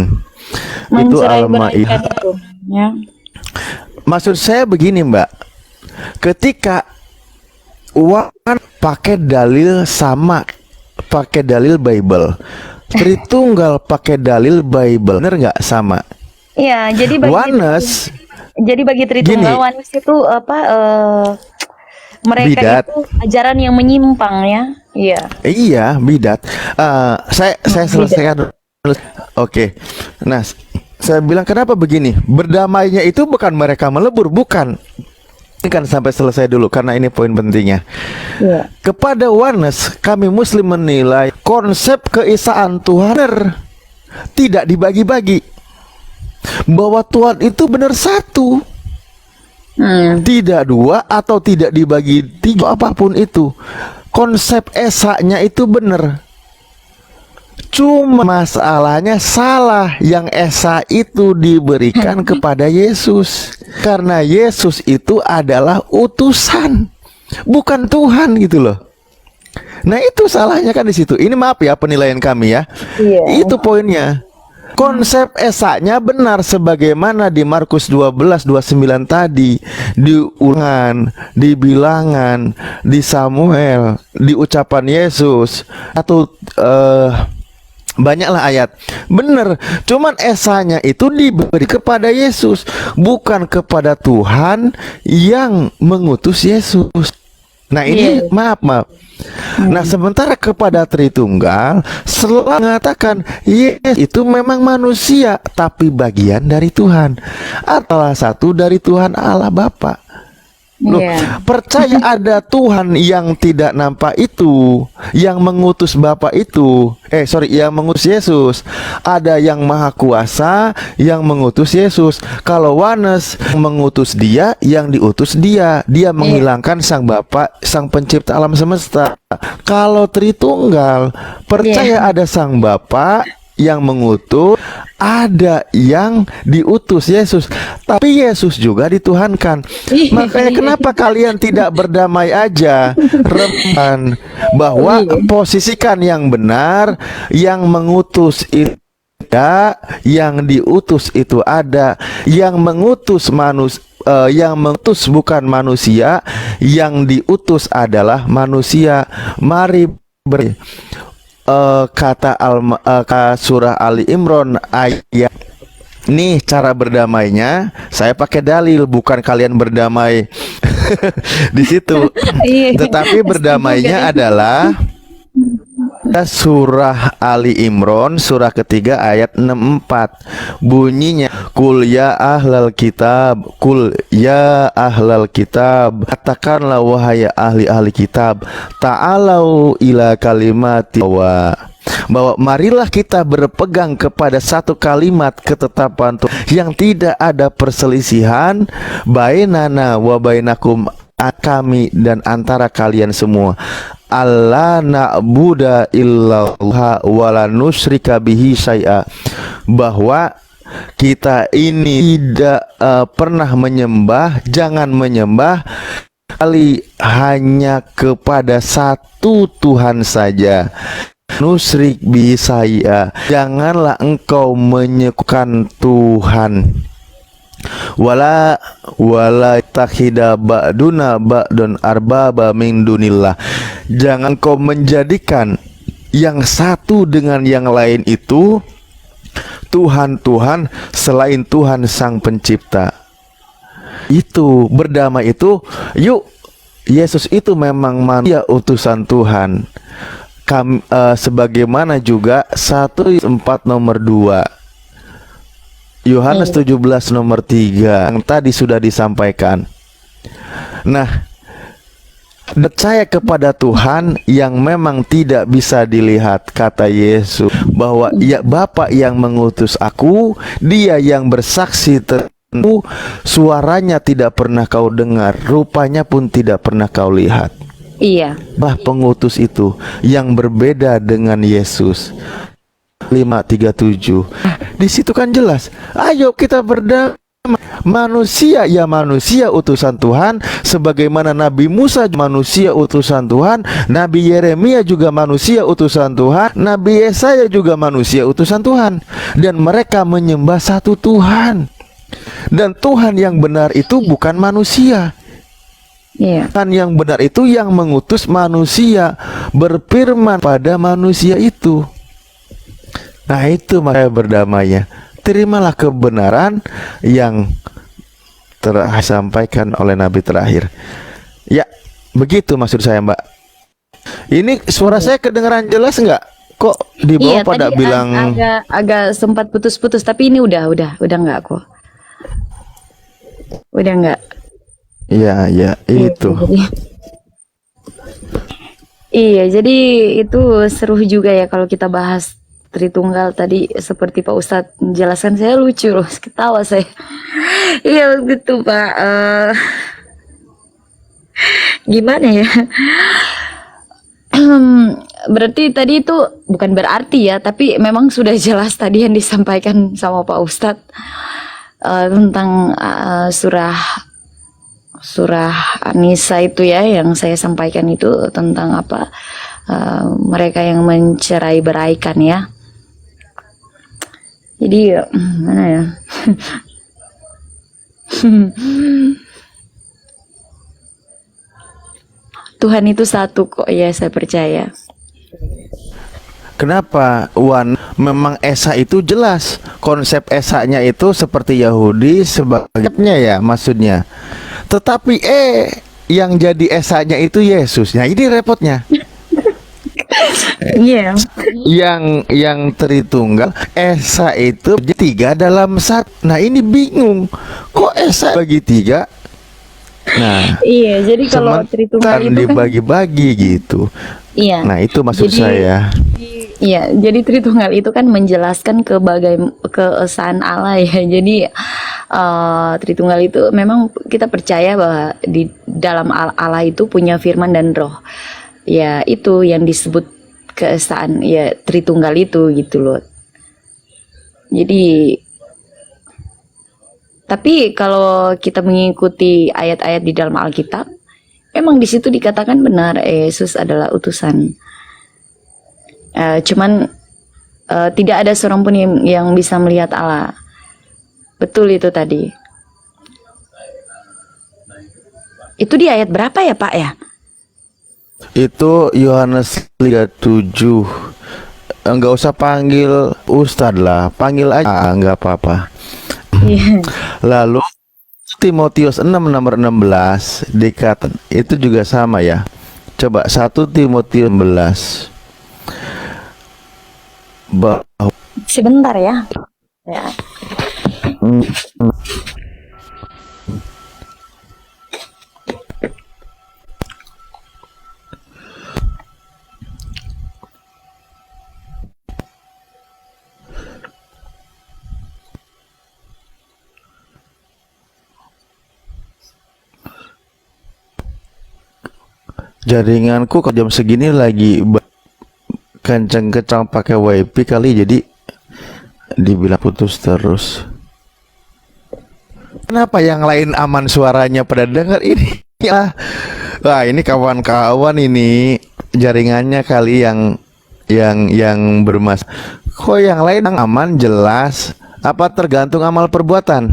Speaker 6: Itu
Speaker 1: Mencerai-beraikan
Speaker 6: Al-Maidah.
Speaker 1: itu. Ya.
Speaker 6: Maksud saya begini, Mbak. Ketika uang pakai dalil sama, pakai dalil Bible, Tritunggal pakai dalil Bible, bener nggak sama?
Speaker 1: Iya, jadi
Speaker 6: Oneness,
Speaker 1: bagi Tritunggal
Speaker 6: gini.
Speaker 1: Oneness itu apa? Mereka
Speaker 6: Bidat.
Speaker 1: itu ajaran yang menyimpang ya. Iya.
Speaker 6: Iya, bidat. Saya selesaikan dulu. Oke. Nah, saya bilang kenapa begini? Berdamainya itu bukan mereka melebur, bukan. kan sampai selesai dulu karena ini poin pentingnya.
Speaker 1: Iya.
Speaker 6: Kepada oneness, kami Muslim menilai konsep keesaan Tuhan benar, tidak dibagi-bagi. Bahwa Tuhan itu benar satu, tidak dua atau tidak dibagi tiga, apapun itu. Konsep esanya itu benar. Cuma masalahnya salah, yang esa itu diberikan kepada Yesus. Karena Yesus itu adalah utusan, bukan Tuhan gitu loh. Nah itu salahnya kan di situ. Ini maaf ya penilaian kami ya.
Speaker 1: Iya.
Speaker 6: Itu poinnya. Konsep esanya benar sebagaimana di Markus 12:29 tadi, di Ulangan, di Bilangan, di Samuel, di ucapan Yesus, atau banyaklah ayat. Benar, cuman esanya itu diberi kepada Yesus, bukan kepada Tuhan yang mengutus Yesus. Nah ini maaf. Nah sementara kepada Tritunggal selalu mengatakan Yesus itu memang manusia, tapi bagian dari Tuhan, atau satu dari Tuhan Allah Bapa. Loh, percaya ada Tuhan yang tidak nampak itu, yang mengutus Bapa itu, yang mengutus Yesus. Ada yang maha kuasa yang mengutus Yesus. Kalau oneness, mengutus dia, yang diutus dia. Dia menghilangkan sang Bapa, sang pencipta alam semesta. Kalau Tritunggal, percaya ada sang Bapa yang mengutus, ada yang diutus Yesus, tapi Yesus juga dituhankan. Makanya kenapa kalian tidak berdamai aja, reman, bahwa posisikan yang benar, yang mengutus itu ada, yang diutus itu ada, yang mengutus yang mengutus bukan manusia, yang diutus adalah manusia. Mari kata surah Ali Imran ayat nih, cara berdamainya saya pakai dalil, bukan kalian berdamai di situ, tetapi berdamainya adalah surah Ali Imran surah ketiga ayat 64. Bunyinya, Kul ya ahlal kitab, katakanlah wahai ahli kitab, ta'alau ila kalimati, bahwa marilah kita berpegang kepada satu kalimat ketetapan Tuhan yang tidak ada perselisihan, bainana wa bainakum, kami dan antara kalian semua, alla na'budu illallah wa la nusyrika bihi syai'a, bahwa kita ini tidak pernah menyembah, jangan menyembah kali hanya kepada satu Tuhan saja. Nusyrik bihi syai'a, janganlah engkau menyekutukan Tuhan. Wala takhida ba'duna ba'dun arbaba min dunillah, jangan kau menjadikan yang satu dengan yang lain itu Tuhan-Tuhan selain Tuhan sang pencipta. Itu berdamai itu, yuk, Yesus itu memang manusia utusan Tuhan. Sebagaimana juga 1 4 nomor 2, Yohanes 17 nomor 3 yang tadi sudah disampaikan. Nah, percaya kepada Tuhan yang memang tidak bisa dilihat, kata Yesus, bahwa ya Bapa yang mengutus aku, dia yang bersaksi tentu, suaranya tidak pernah kau dengar, rupanya pun tidak pernah kau lihat.
Speaker 1: Iya.
Speaker 6: Bah pengutus itu yang berbeda dengan Yesus. 5:37. Di situ kan jelas. Ayo kita berdamai. Manusia ya manusia utusan Tuhan, sebagaimana Nabi Musa manusia utusan Tuhan, Nabi Yeremia juga manusia utusan Tuhan, Nabi Yesaya juga manusia utusan Tuhan, dan mereka menyembah satu Tuhan. Dan Tuhan yang benar itu bukan manusia. Tuhan yang benar itu yang mengutus manusia, berfirman pada manusia itu. Nah itu makanya berdamainya. Terimalah kebenaran yang tersampaikan oleh Nabi terakhir. Ya, begitu maksud saya, Mbak. Ini suara saya kedengaran jelas nggak? Kok di bawah pada
Speaker 1: tadi
Speaker 6: bilang
Speaker 1: agak sempat putus-putus, tapi ini udah nggak kok. Udah nggak.
Speaker 6: Iya, iya, itu.
Speaker 1: Iya, jadi itu seru juga ya kalau kita bahas Tritunggal tadi seperti Pak Ustadz menjelaskan, saya lucu loh, ketawa saya. Iya gitu Pak. Gimana ya? Berarti tadi itu bukan berarti ya, tapi memang sudah jelas tadi yang disampaikan sama Pak Ustadz tentang surah An-Nisa itu ya, yang saya sampaikan itu tentang apa, mereka yang mencerai beraikan ya. Jadi mana ya? Tuhan itu satu kok ya, saya percaya.
Speaker 6: Kenapa Wan? Memang Esa itu jelas. Konsep Esanya itu seperti Yahudi sebagainya ya maksudnya. Tetapi yang jadi Esanya itu Yesus. Nah, ini repotnya.
Speaker 1: Iya.
Speaker 6: Yang Tritunggal Esa itu tiga dalam satu. Nah, ini bingung. Kok Esa bagi tiga? Nah,
Speaker 1: Iya, jadi kalau Tritunggal itu kan
Speaker 6: dibagi-bagi gitu.
Speaker 1: iya.
Speaker 6: Nah, itu maksud
Speaker 1: Jadi
Speaker 6: saya.
Speaker 1: iya, jadi Tritunggal itu kan menjelaskan keesaan Allah ya. Jadi Tritunggal itu memang kita percaya bahwa di dalam Allah itu punya firman dan roh. Ya, itu yang disebut keesaan ya, Tritunggal itu gitu loh. Jadi tapi kalau kita mengikuti ayat-ayat di dalam Alkitab, memang di situ dikatakan benar Yesus adalah utusan. Cuman tidak ada seorang pun yang bisa melihat Allah. Betul itu tadi. Itu di ayat berapa ya Pak ya?
Speaker 6: Itu Yohanes 37. Enggak usah panggil Ustadz lah, panggil aja, enggak apa-apa.
Speaker 1: Iya.
Speaker 6: Lalu Timotius 6 nomor 16 dikatakan itu juga sama ya. Coba 1 Timotius 16.
Speaker 1: Sebentar ya. Ya.
Speaker 6: Jaringanku kalau jam segini lagi kencang-kencang pakai WiFi kali, jadi dibilang putus terus. Kenapa yang lain aman suaranya pada dengar ini? Ya. Wah, ini kawan-kawan ini jaringannya kali yang bermas. Kok yang lain aman jelas? Apa tergantung amal perbuatan?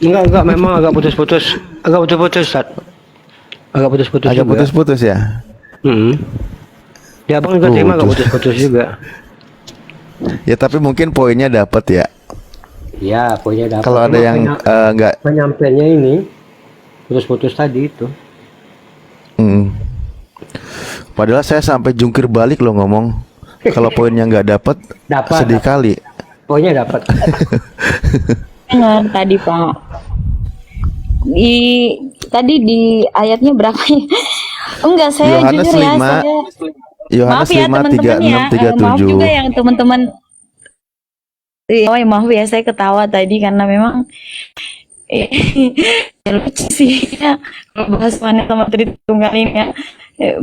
Speaker 3: Enggak, memang agak putus-putus. Agak putus-putus, Ustaz. Agak putus-putus
Speaker 6: Agak
Speaker 3: juga.
Speaker 6: putus-putus ya.
Speaker 3: Ya, Abang juga terima agak putus-putus juga.
Speaker 6: Ya, tapi mungkin poinnya dapat ya.
Speaker 3: Ya, pokoknya dapat.
Speaker 6: Kalau ada yang enggak
Speaker 3: penyampaiannya ini putus-putus tadi itu.
Speaker 6: Padahal saya sampai jungkir balik loh ngomong. Kalau poinnya nggak dapat, sedih kali.
Speaker 3: Poinnya dapat.
Speaker 1: Dengar tadi Pak. Tadi di ayatnya berapa ya? Enggak, saya
Speaker 6: Yohanes
Speaker 1: jujur ya,
Speaker 6: 5,
Speaker 1: saya
Speaker 6: Yohanes
Speaker 1: maaf ya
Speaker 6: 5,
Speaker 1: teman-teman ya.
Speaker 6: 36,
Speaker 1: Maaf
Speaker 6: 37.
Speaker 1: juga yang teman-teman. Oh, ya, maaf ya saya ketawa tadi karena memang ya lucu sih ya kalau bahas wanita sama Tritunggal ini ya.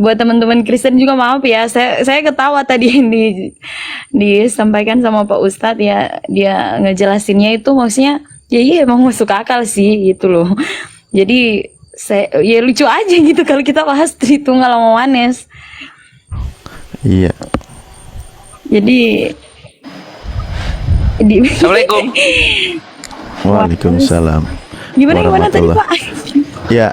Speaker 1: Buat teman-teman Kristen juga maaf ya, saya ketawa tadi yang disampaikan sama Pak Ustadz ya, dia ngejelasinnya itu maksudnya ya iya emang masuk akal sih gitu loh. Jadi saya ya lucu aja gitu kalau kita bahas Tritunggal sama Wanes.
Speaker 6: Iya.
Speaker 1: Jadi
Speaker 2: Assalamualaikum.
Speaker 6: Waalaikumsalam.
Speaker 1: Gimana tadi Pak?
Speaker 6: Ya,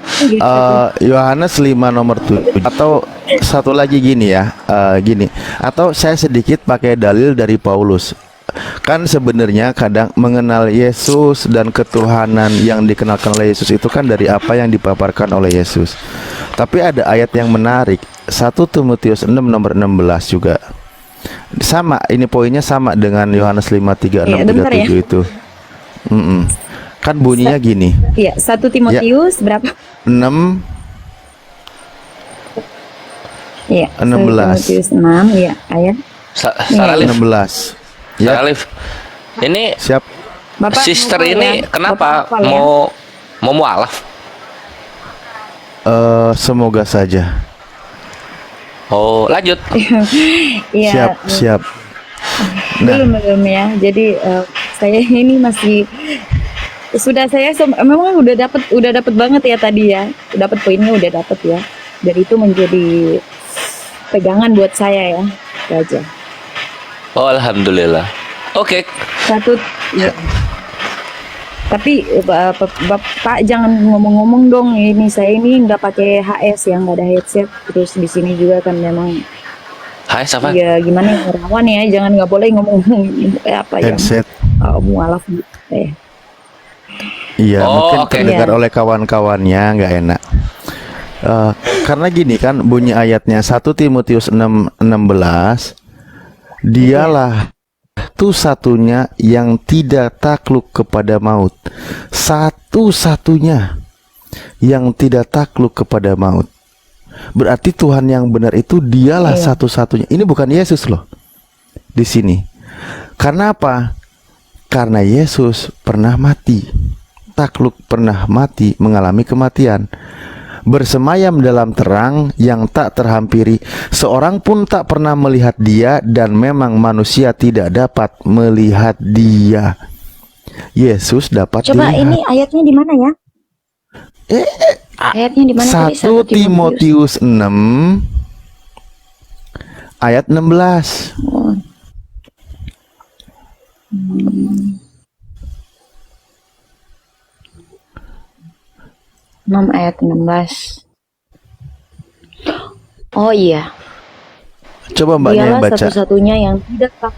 Speaker 6: Yohanes 5 nomor 7 atau satu lagi gini ya, gini. Atau saya sedikit pakai dalil dari Paulus. Kan sebenarnya kadang mengenal Yesus dan ketuhanan yang dikenalkan oleh Yesus itu kan dari apa yang dipaparkan oleh Yesus. Tapi ada ayat yang menarik, 1 Timotius 6 nomor 16 juga. Sama, ini poinnya sama dengan Yohanes 5, 36, 37 itu. Kan bunyinya gini.
Speaker 1: Iya, 1 Timotius berapa?
Speaker 6: 6
Speaker 1: Iya,
Speaker 6: 16.
Speaker 1: 1 Timotius 6 ya, ayat.
Speaker 7: Saralif,
Speaker 6: 16. Ya,
Speaker 7: Saralif. Ini
Speaker 6: siap.
Speaker 1: Bapak
Speaker 7: sister
Speaker 1: hafal
Speaker 7: ini
Speaker 1: ya?
Speaker 7: kenapa
Speaker 1: Bapak hafal ya?
Speaker 7: mau mualaf?
Speaker 6: Semoga saja.
Speaker 7: Oh, lanjut.
Speaker 1: Iya,
Speaker 6: Siap, siap. Nah,
Speaker 1: belum ya. Jadi saya ini masih sudah memang udah dapat banget ya tadi ya. Dapat poinnya udah dapat ya. Dan itu menjadi pegangan buat saya ya. Itu aja.
Speaker 7: Oh, alhamdulillah. Oke.
Speaker 1: Satu ya. Tapi Bapak jangan ngomong-ngomong dong, ini saya ini nggak pakai HS ya, nggak ada headset. Terus di sini juga kan memang
Speaker 7: Hai, Safa.
Speaker 1: ya gimana ya, rawan ya, jangan nggak boleh ngomong apa ya
Speaker 6: headset.
Speaker 1: mualaf gitu.
Speaker 6: Iya,
Speaker 7: Oh,
Speaker 6: mungkin
Speaker 7: oke.
Speaker 6: terdengar
Speaker 1: Iya.
Speaker 6: oleh kawan-kawannya nggak enak. Karena gini kan bunyi ayatnya 1 Timotius 6:16, dialah satu-satunya yang tidak takluk kepada maut. Satu-satunya yang tidak takluk kepada maut. Berarti Tuhan yang benar itu dialah
Speaker 1: Iya.
Speaker 6: satu-satunya. Ini bukan Yesus loh. Di sini. Karena apa? Karena Yesus pernah mati. Takluk pernah mati, mengalami kematian. Bersemayam dalam terang yang tak terhampiri. Seorang pun tak pernah melihat dia, dan memang manusia tidak dapat melihat dia. Yesus dapat
Speaker 1: Coba
Speaker 6: dilihat.
Speaker 1: ini ayatnya di mana ya? Ayatnya di mana tadi?
Speaker 6: 1 Timotius 6 ayat 16.
Speaker 1: Oh. 6 ayat 16. Oh iya,
Speaker 6: Coba mbaknya
Speaker 1: dialah
Speaker 6: yang baca.
Speaker 1: satu-satunya yang tidak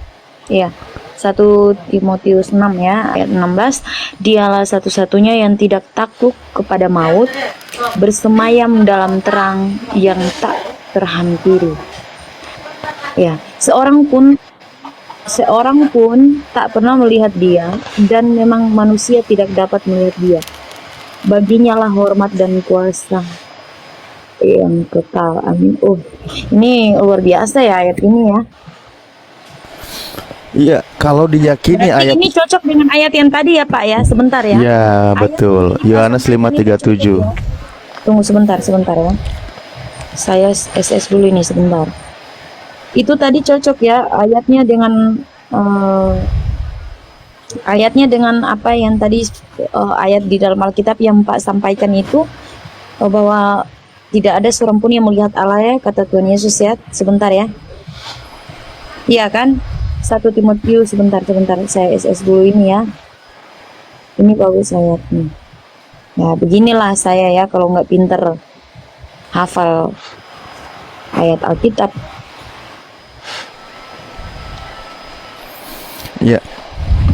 Speaker 1: ya. 1 Timotius 6 ya, ayat 16. Dialah satu-satunya yang tidak takluk kepada maut, bersemayam dalam terang yang tak terhampiri. Ya, seorang pun tak pernah melihat dia, dan memang manusia tidak dapat melihat dia. Baginya lah hormat dan kuasa yang kekal. Amin. Oh, ini luar biasa ya ayat ini ya.
Speaker 6: Iya, kalau diyakini
Speaker 1: Berarti
Speaker 6: ayat
Speaker 1: ini cocok dengan ayat yang tadi ya Pak ya. Sebentar ya.
Speaker 6: ya betul. Yohanes 5:37.
Speaker 1: Tunggu sebentar ya. Saya SS dulu ini sebentar. Itu tadi cocok ya ayatnya dengan apa yang tadi ayat di dalam Alkitab yang Pak sampaikan itu, bahwa tidak ada seorang pun yang melihat Allah ya, kata Tuhan Yesus ya. Sebentar ya. Iya kan? 1 Timotius sebentar saya SS dulu ini ya. Ini bagus ayatnya. Ya beginilah saya ya kalau nggak pinter hafal ayat Alkitab.
Speaker 6: Ya.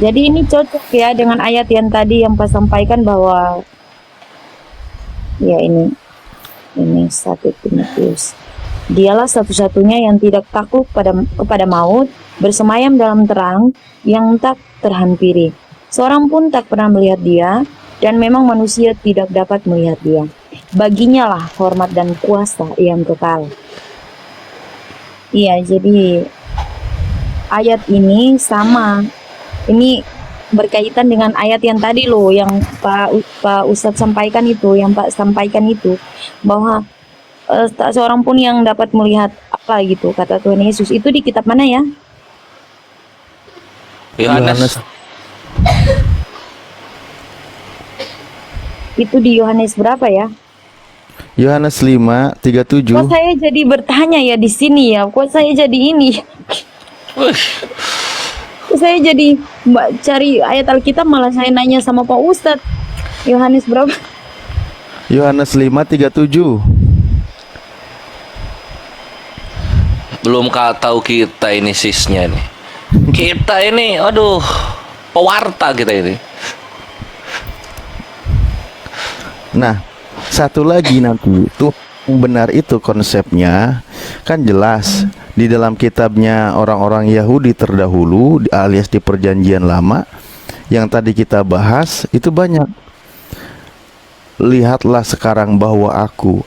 Speaker 1: Jadi ini cocok ya dengan ayat yang tadi yang Pak sampaikan, bahwa ya ini 1 Timotius. Dialah satu-satunya yang tidak takluk kepada maut, bersemayam dalam terang yang tak terhampiri. Seorang pun tak pernah melihat dia, dan memang manusia tidak dapat melihat dia. Baginya lah hormat dan kuasa yang kekal. Iya, jadi ayat ini sama. Ini berkaitan dengan ayat yang tadi loh, yang Pak Ustadz sampaikan itu, bahwa tak seorang pun yang dapat melihat apa gitu, kata Tuhan Yesus. Itu di kitab mana ya?
Speaker 7: Yohanes.
Speaker 1: Itu di Yohanes berapa ya?
Speaker 6: Yohanes 5:37.
Speaker 1: Kok saya jadi bertanya ya di sini ya? Kok saya jadi ini? Kok saya jadi cari ayat Alkitab, malah saya nanya sama Pak Ustadz. Yohanes berapa?
Speaker 6: Yohanes 5:37.
Speaker 7: Belum tahu kita ini sisnya nih. Kita ini, aduh, pewarta kita ini.
Speaker 6: Nah, satu lagi nanti tuh benar itu konsepnya kan jelas di dalam kitabnya orang-orang Yahudi terdahulu alias di Perjanjian Lama yang tadi kita bahas itu banyak. Lihatlah sekarang bahwa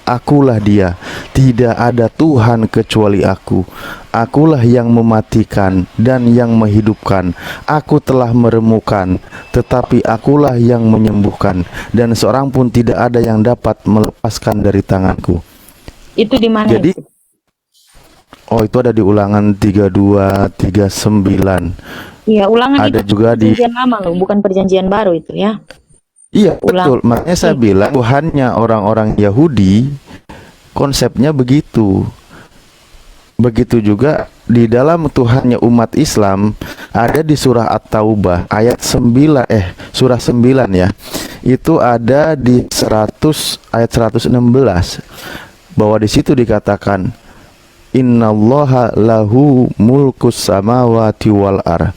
Speaker 6: akulah dia, tidak ada Tuhan kecuali aku. Akulah yang mematikan dan yang menghidupkan. Aku telah meremukan, tetapi akulah yang menyembuhkan, dan seorang pun tidak ada yang dapat melepaskan dari tanganku.
Speaker 1: Itu di mana
Speaker 6: Jadi,
Speaker 1: itu?
Speaker 6: itu ada di Ulangan 32, 39.
Speaker 1: Iya, Ulangan
Speaker 6: Ada
Speaker 1: itu
Speaker 6: juga di
Speaker 1: perjanjian lama loh, bukan perjanjian baru itu ya.
Speaker 6: Iya,
Speaker 1: Ulang.
Speaker 6: betul. Makanya saya bilang Tuhannya orang-orang Yahudi konsepnya begitu. Begitu juga di dalam Tuhannya umat Islam ada di surah At-Taubah ayat 9 surah 9 ya. Itu ada di 100 ayat 116 bahwa di situ dikatakan innallaha lahu mulkus samawati wal ar.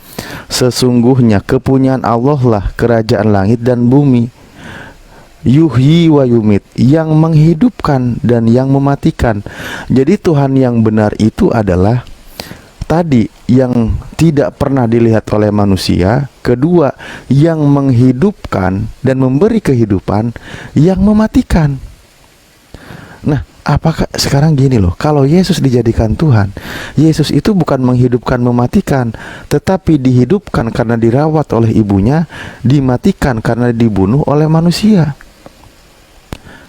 Speaker 6: Sesungguhnya kepunyaan Allah lah kerajaan langit dan bumi. Yuhyi wa yumit, yang menghidupkan dan yang mematikan. Jadi Tuhan yang benar itu adalah tadi yang tidak pernah dilihat oleh manusia. Kedua, yang menghidupkan dan memberi kehidupan, yang mematikan. Nah, apakah sekarang gini loh, kalau Yesus dijadikan Tuhan, Yesus itu bukan menghidupkan mematikan, tetapi dihidupkan karena dirawat oleh ibunya, dimatikan karena dibunuh oleh manusia.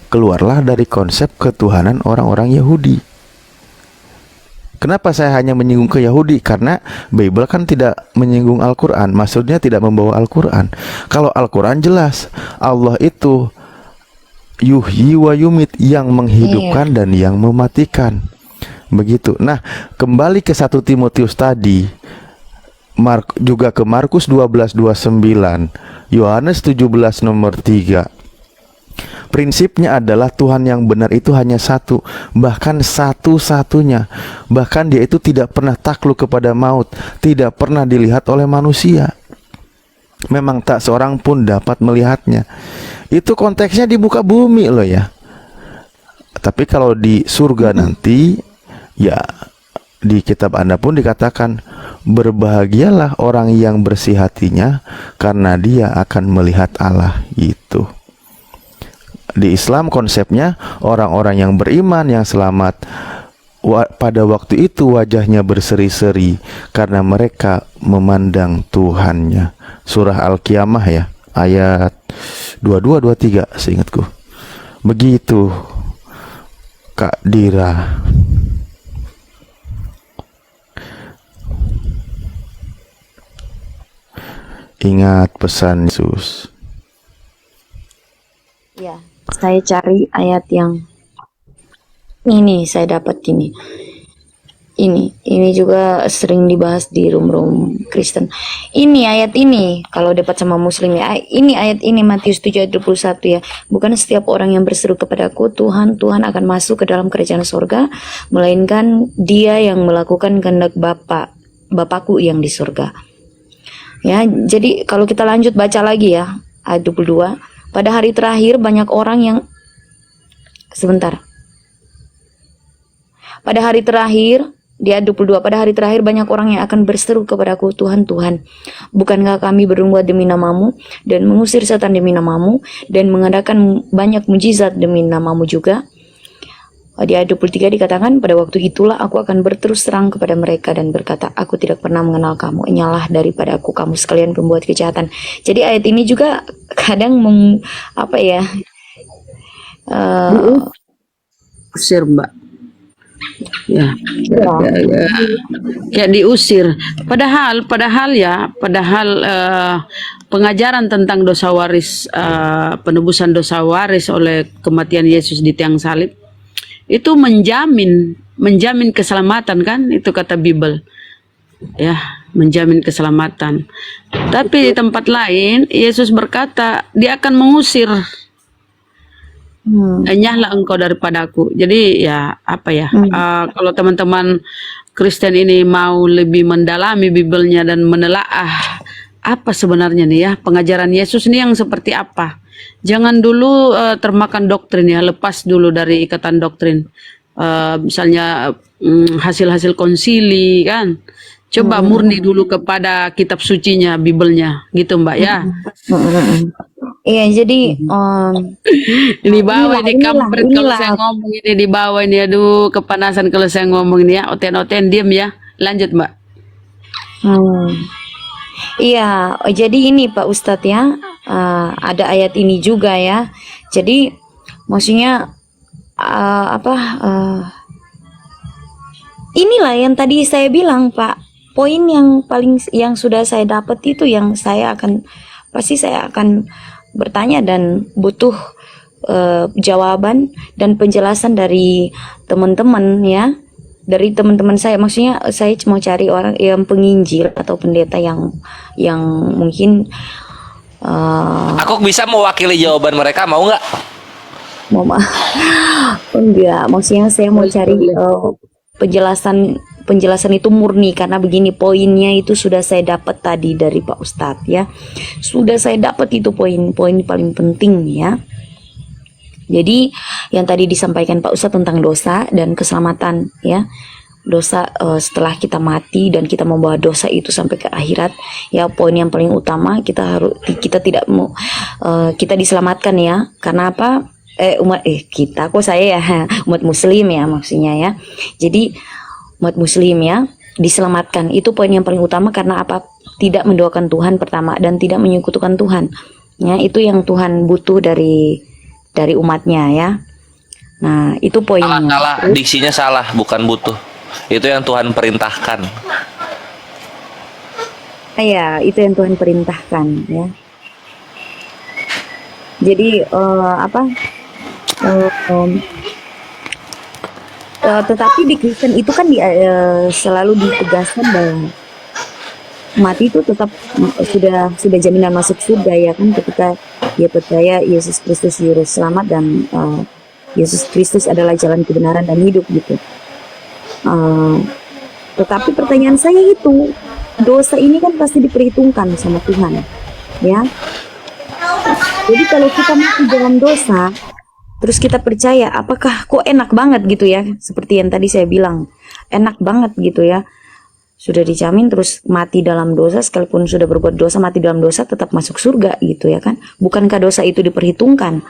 Speaker 6: Keluarlah dari konsep ketuhanan orang-orang Yahudi. Kenapa saya hanya menyinggung ke Yahudi? Karena Bible kan tidak menyinggung Al-Quran, maksudnya tidak membawa Al-Quran. Kalau Al-Quran jelas, Allah itu yuhyi wa yumit, yang menghidupkan dan yang mematikan. Begitu. Nah, kembali ke 1 Timotius tadi, juga ke Markus 12:29, Yohanes 17 nomor 3. Prinsipnya adalah Tuhan yang benar itu hanya satu, bahkan satu-satunya. Bahkan dia itu tidak pernah takluk kepada maut, tidak pernah dilihat oleh manusia. Memang tak seorang pun dapat melihatnya. Itu konteksnya di muka bumi loh ya. Tapi kalau di surga nanti, ya di kitab Anda pun dikatakan berbahagialah orang yang bersih hatinya, karena dia akan melihat Allah. Itu di Islam konsepnya orang-orang yang beriman yang selamat pada waktu itu wajahnya berseri-seri karena mereka memandang Tuhannya. Surah Al-Qiyamah ya, ayat 22-23 seingatku. Begitu Kak Dira. Ingat pesan Yesus.
Speaker 1: Ya, saya cari ayat yang ini, saya dapat ini. Ini juga sering dibahas di room-room Kristen. Ini ayat ini, kalau dapat sama Muslim ya. Ini ayat ini Matius 7 ayat 21 ya. Bukan setiap orang yang berseru kepadaku, Tuhan, Tuhan akan masuk ke dalam kerajaan surga, melainkan dia yang melakukan kehendak Bapakku yang di surga. Ya, jadi kalau kita lanjut baca lagi ya, ayat 22. Pada hari terakhir banyak orang yang Pada hari terakhir di ayat 22, pada hari terakhir banyak orang yang akan berseru kepadaku, Tuhan, Tuhan, bukankah kami bernubuat demi namamu dan mengusir setan demi namamu dan mengadakan banyak mujizat demi namamu juga? Di ayat 23 dikatakan, pada waktu itulah aku akan berterus terang kepada mereka dan berkata, aku tidak pernah mengenal kamu, enyalah daripada aku kamu sekalian pembuat kejahatan. Jadi ayat ini juga kadang
Speaker 2: Usir, Mbak. Ya, kayak diusir. Padahal pengajaran tentang dosa waris, penebusan dosa waris oleh kematian Yesus di tiang salib itu menjamin keselamatan kan, itu kata Bible. Ya, menjamin keselamatan. Tapi di tempat lain Yesus berkata dia akan mengusir. Enyahlah engkau daripadaku. Jadi ya kalau teman-teman Kristen ini mau lebih mendalami Biblenya dan menelaah apa sebenarnya nih ya pengajaran Yesus ini yang seperti apa, jangan dulu termakan doktrin ya, lepas dulu dari ikatan doktrin. Misalnya hasil-hasil konsili kan, Coba murni dulu kepada kitab sucinya, Bibelnya, gitu Mbak ya.
Speaker 1: Iya, jadi
Speaker 2: Di bawah ini
Speaker 1: inilah,
Speaker 2: kampret kalau saya ngomong ini di bawah ini, aduh kepanasan kalau saya ngomong ini ya, oten-oten diem ya. Lanjut Mbak.
Speaker 1: Iya, jadi ini Pak Ustadz ya, ada ayat ini juga ya. Jadi maksudnya inilah yang tadi saya bilang Pak. Poin yang sudah saya dapat itu yang saya akan bertanya dan butuh jawaban dan penjelasan dari teman-teman ya. Dari teman-teman saya, maksudnya saya mau cari orang yang penginjil atau pendeta yang mungkin
Speaker 7: Aku bisa mewakili jawaban mereka, mau nggak?
Speaker 1: mau enggak, maksudnya saya mau cari penjelasan itu murni karena begini, poinnya itu sudah saya dapat tadi dari Pak Ustadz ya, sudah saya dapat itu poin paling penting ya. Jadi yang tadi disampaikan Pak Ustadz tentang dosa dan keselamatan ya, dosa setelah kita mati dan kita membawa dosa itu sampai ke akhirat ya, poin yang paling utama kita tidak mau kita diselamatkan ya, karena apa? Kita kok saya ya umat muslim ya maksudnya ya. Jadi umat muslim ya diselamatkan, itu poin yang paling utama karena apa? Tidak mendoakan Tuhan pertama dan tidak menyekutukan Tuhan ya, itu yang Tuhan butuh dari umatnya ya. Nah itu poinnya.
Speaker 7: Salah, diksinya salah, bukan butuh. Itu yang Tuhan perintahkan.
Speaker 1: Iya, itu yang Tuhan perintahkan ya. Jadi tetapi di Kristen itu kan selalu ditegaskan bahwa mati itu tetap sudah jaminan masuk surga ya kan, ketika dia percaya Yesus Kristus juru selamat dan Yesus Kristus adalah jalan kebenaran dan hidup gitu. Tetapi pertanyaan saya itu, dosa ini kan pasti diperhitungkan sama Tuhan ya. Jadi kalau kita mati dalam dosa terus kita percaya, apakah kok enak banget gitu ya, seperti yang tadi saya bilang, enak banget gitu ya, sudah dijamin terus mati dalam dosa, sekalipun sudah berbuat dosa, mati dalam dosa tetap masuk surga gitu ya kan. Bukankah dosa itu diperhitungkan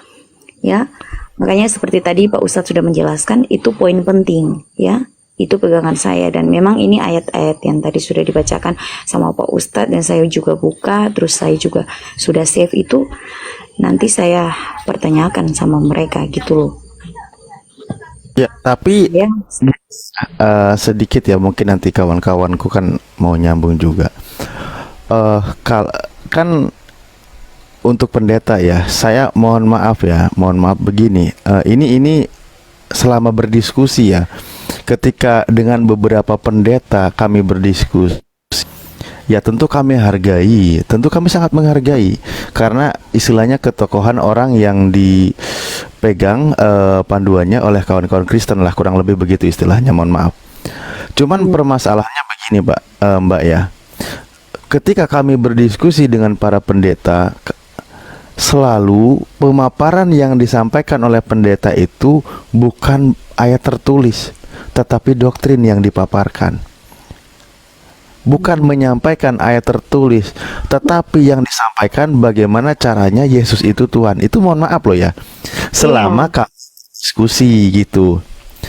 Speaker 1: ya? Makanya seperti tadi Pak Ustadz sudah menjelaskan, itu poin penting ya, itu pegangan saya. Dan memang ini ayat-ayat yang tadi sudah dibacakan sama Pak Ustadz dan saya juga buka, terus saya juga sudah save itu, nanti saya pertanyakan sama mereka gitu loh
Speaker 6: Ya, tapi
Speaker 1: ya.
Speaker 6: sedikit ya, mungkin nanti kawan-kawanku kan mau nyambung juga. Kan untuk pendeta ya, saya mohon maaf begini. Ini selama berdiskusi ya, ketika dengan beberapa pendeta kami berdiskusi, ya tentu kami hargai, tentu kami sangat menghargai, karena istilahnya ketokohan orang yang dipegang panduannya oleh kawan-kawan Kristen lah, kurang lebih begitu istilahnya, mohon maaf. Cuman permasalahannya begini Mbak ya, ketika kami berdiskusi dengan para pendeta, selalu pemaparan yang disampaikan oleh pendeta itu bukan ayat tertulis, tetapi doktrin yang dipaparkan. Bukan menyampaikan ayat tertulis, tetapi yang disampaikan bagaimana caranya Yesus itu Tuhan. Itu mohon maaf loh ya, selama diskusi gitu.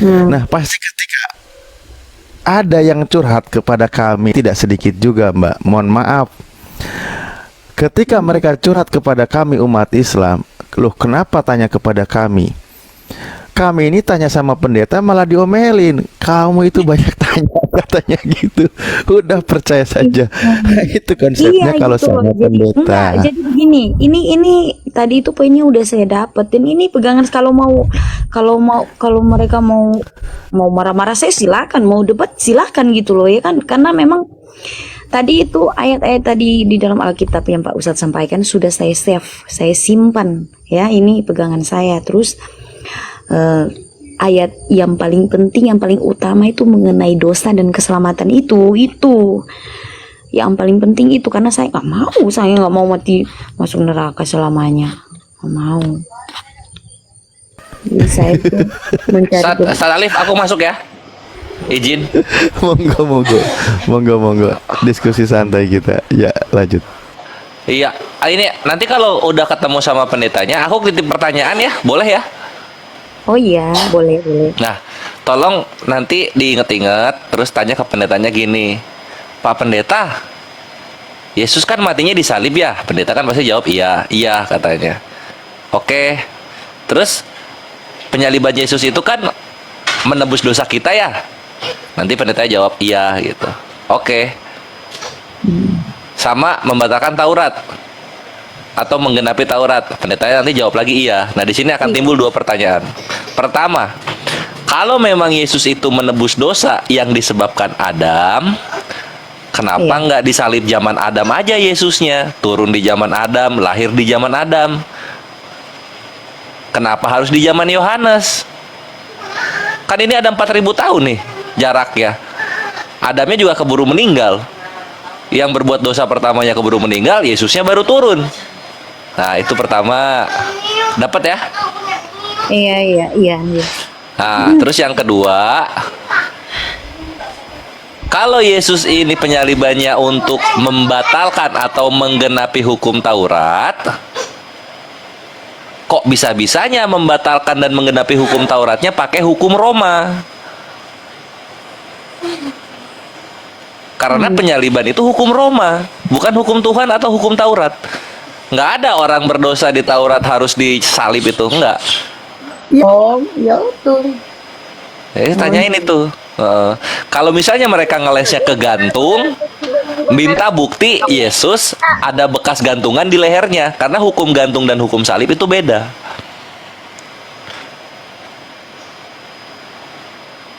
Speaker 6: Nah pasti ketika ada yang curhat kepada kami, tidak sedikit juga Mbak, mohon maaf, ketika mereka curhat kepada kami umat Islam, loh kenapa tanya kepada kami? Kami ini tanya sama pendeta malah diomelin, kamu itu banyak tanya, katanya gitu. Udah percaya saja. Itu konsepnya kalau
Speaker 1: gitu
Speaker 6: sama
Speaker 1: loh.
Speaker 6: pendeta.
Speaker 1: Jadi begini, ini tadi itu poinnya udah saya dapat, dan ini pegangan. Kalau mereka mau marah-marah saya silakan, mau debat silakan gitu loh ya kan, karena memang tadi itu ayat-ayat tadi di dalam Alkitab yang Pak Ustadz sampaikan sudah saya save, saya simpan ya, ini pegangan saya. Terus ayat yang paling penting, yang paling utama itu mengenai dosa dan keselamatan, itu yang paling penting itu, karena saya nggak mau mati masuk neraka selamanya, nggak mau. Jadi saya tuh mencari
Speaker 7: Ustaz Alif, aku masuk ya. Izin.
Speaker 6: Monggo, monggo, monggo, monggo. Diskusi santai kita. Ya, lanjut.
Speaker 7: Iya, ini nanti kalau udah ketemu sama pendetanya, aku titip pertanyaan ya, boleh ya?
Speaker 1: Oh iya, boleh, boleh.
Speaker 7: Nah, tolong nanti diinget-inget, terus tanya ke pendetanya gini, Pak Pendeta, Yesus kan matinya disalib ya? Pendeta kan pasti jawab iya, iya katanya. Oke, terus penyaliban Yesus itu kan menebus dosa kita ya? Nanti pendeta jawab iya gitu. Oke. Sama membatalkan Taurat atau menggenapi Taurat. Pendetanya nanti jawab lagi iya. Nah, di sini akan timbul dua pertanyaan. Pertama, kalau memang Yesus itu menebus dosa yang disebabkan Adam, kenapa nggak disalib zaman Adam aja Yesusnya? Turun di zaman Adam, lahir di zaman Adam. Kenapa harus di zaman Yohanes? Kan ini ada 4.000 tahun nih jaraknya. Adamnya juga keburu meninggal. Yang berbuat dosa pertamanya keburu meninggal, Yesusnya baru turun. Nah, itu pertama. Dapat ya?
Speaker 1: Iya, iya, iya, iya.
Speaker 7: Nah, terus yang kedua, kalau Yesus ini penyalibannya untuk membatalkan atau menggenapi hukum Taurat, kok bisa-bisanya membatalkan dan menggenapi hukum Tauratnya pakai hukum Roma? Karena penyaliban itu hukum Roma, bukan hukum Tuhan atau hukum Taurat. Nggak ada orang berdosa di Taurat harus disalib itu, enggak.
Speaker 1: Oh, ya betul.
Speaker 7: Tanyain itu. Kalau misalnya mereka ngelesnya ke gantung, minta bukti Yesus ada bekas gantungan di lehernya, karena hukum gantung dan hukum salib itu beda.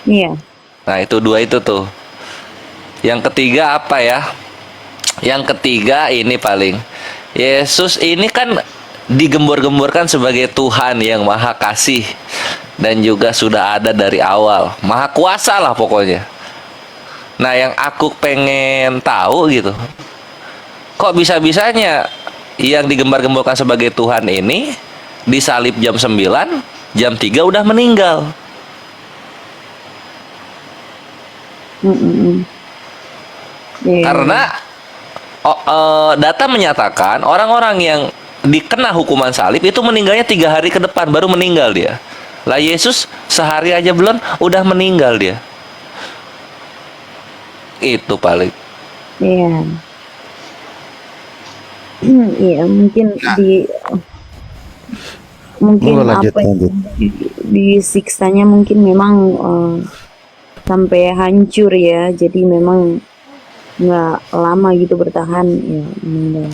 Speaker 1: Iya.
Speaker 7: Nah, itu dua itu tuh. Yang ketiga apa ya? Yang ketiga ini paling, Yesus ini kan digembor-gemborkan sebagai Tuhan yang maha kasih dan juga sudah ada dari awal, maha kuasa lah pokoknya. Nah, yang aku pengen tahu gitu, kok bisa-bisanya yang digembar-gemborkan sebagai Tuhan ini disalib jam 9, jam 3 udah meninggal?
Speaker 1: Iya.
Speaker 7: Karena data menyatakan orang-orang yang dikena hukuman salib itu meninggalnya 3 hari ke depan baru meninggal dia. Lah Yesus sehari aja belum udah meninggal dia. Itu paling.
Speaker 1: Iya. Iya, mungkin mungkin
Speaker 6: Monggo, lanjut,
Speaker 1: apa ya,
Speaker 6: lanjut.
Speaker 1: disiksanya mungkin memang sampai hancur ya. Jadi memang nggak lama gitu bertahan ya meninggal.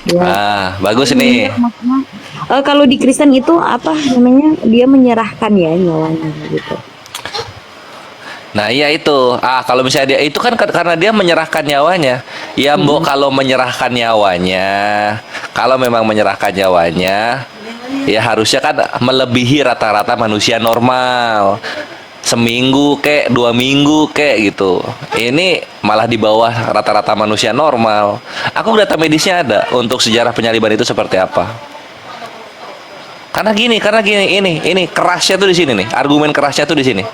Speaker 1: Ya.
Speaker 7: Ah, bagus nih.
Speaker 1: Maksudnya, kalau di Kristen itu apa namanya, dia menyerahkan ya nyawanya gitu.
Speaker 7: Nah, iya itu. Kalau misalnya dia itu kan karena dia menyerahkan nyawanya. Ya, Mbok, kalau menyerahkan nyawanya, kalau memang menyerahkan nyawanya, ya harusnya kan melebihi rata-rata manusia normal. Seminggu kek, 2 minggu kek gitu. Ini malah di bawah rata-rata manusia normal. Aku data medisnya ada untuk sejarah penyaliban itu seperti apa. Karena gini, ini kerasnya tuh di sini nih. Argumen kerasnya tuh di sini.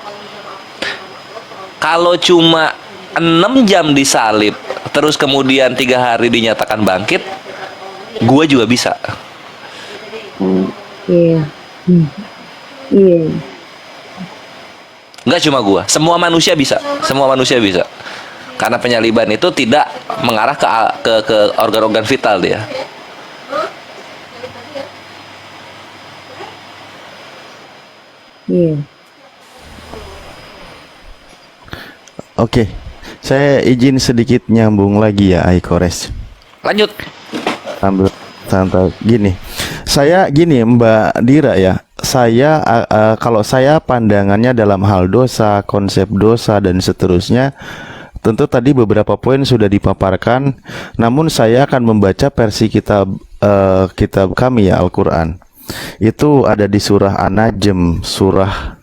Speaker 7: Kalau cuma 6 jam disalib, terus kemudian 3 hari dinyatakan bangkit, gue juga bisa.
Speaker 1: Iya. Iya.
Speaker 7: Nggak cuma gua, semua manusia bisa, karena penyaliban itu tidak mengarah ke organ-organ vital dia.
Speaker 1: Iya.
Speaker 6: Oke, saya izin sedikit nyambung lagi ya, Aikores.
Speaker 7: Lanjut.
Speaker 6: Sambil santai gini. Saya gini, Mbak Dira ya. Saya kalau saya pandangannya dalam hal dosa, konsep dosa dan seterusnya, tentu tadi beberapa poin sudah dipaparkan. Namun saya akan membaca versi kitab kami ya, Al-Qur'an. Itu ada di surah An-Najm, surah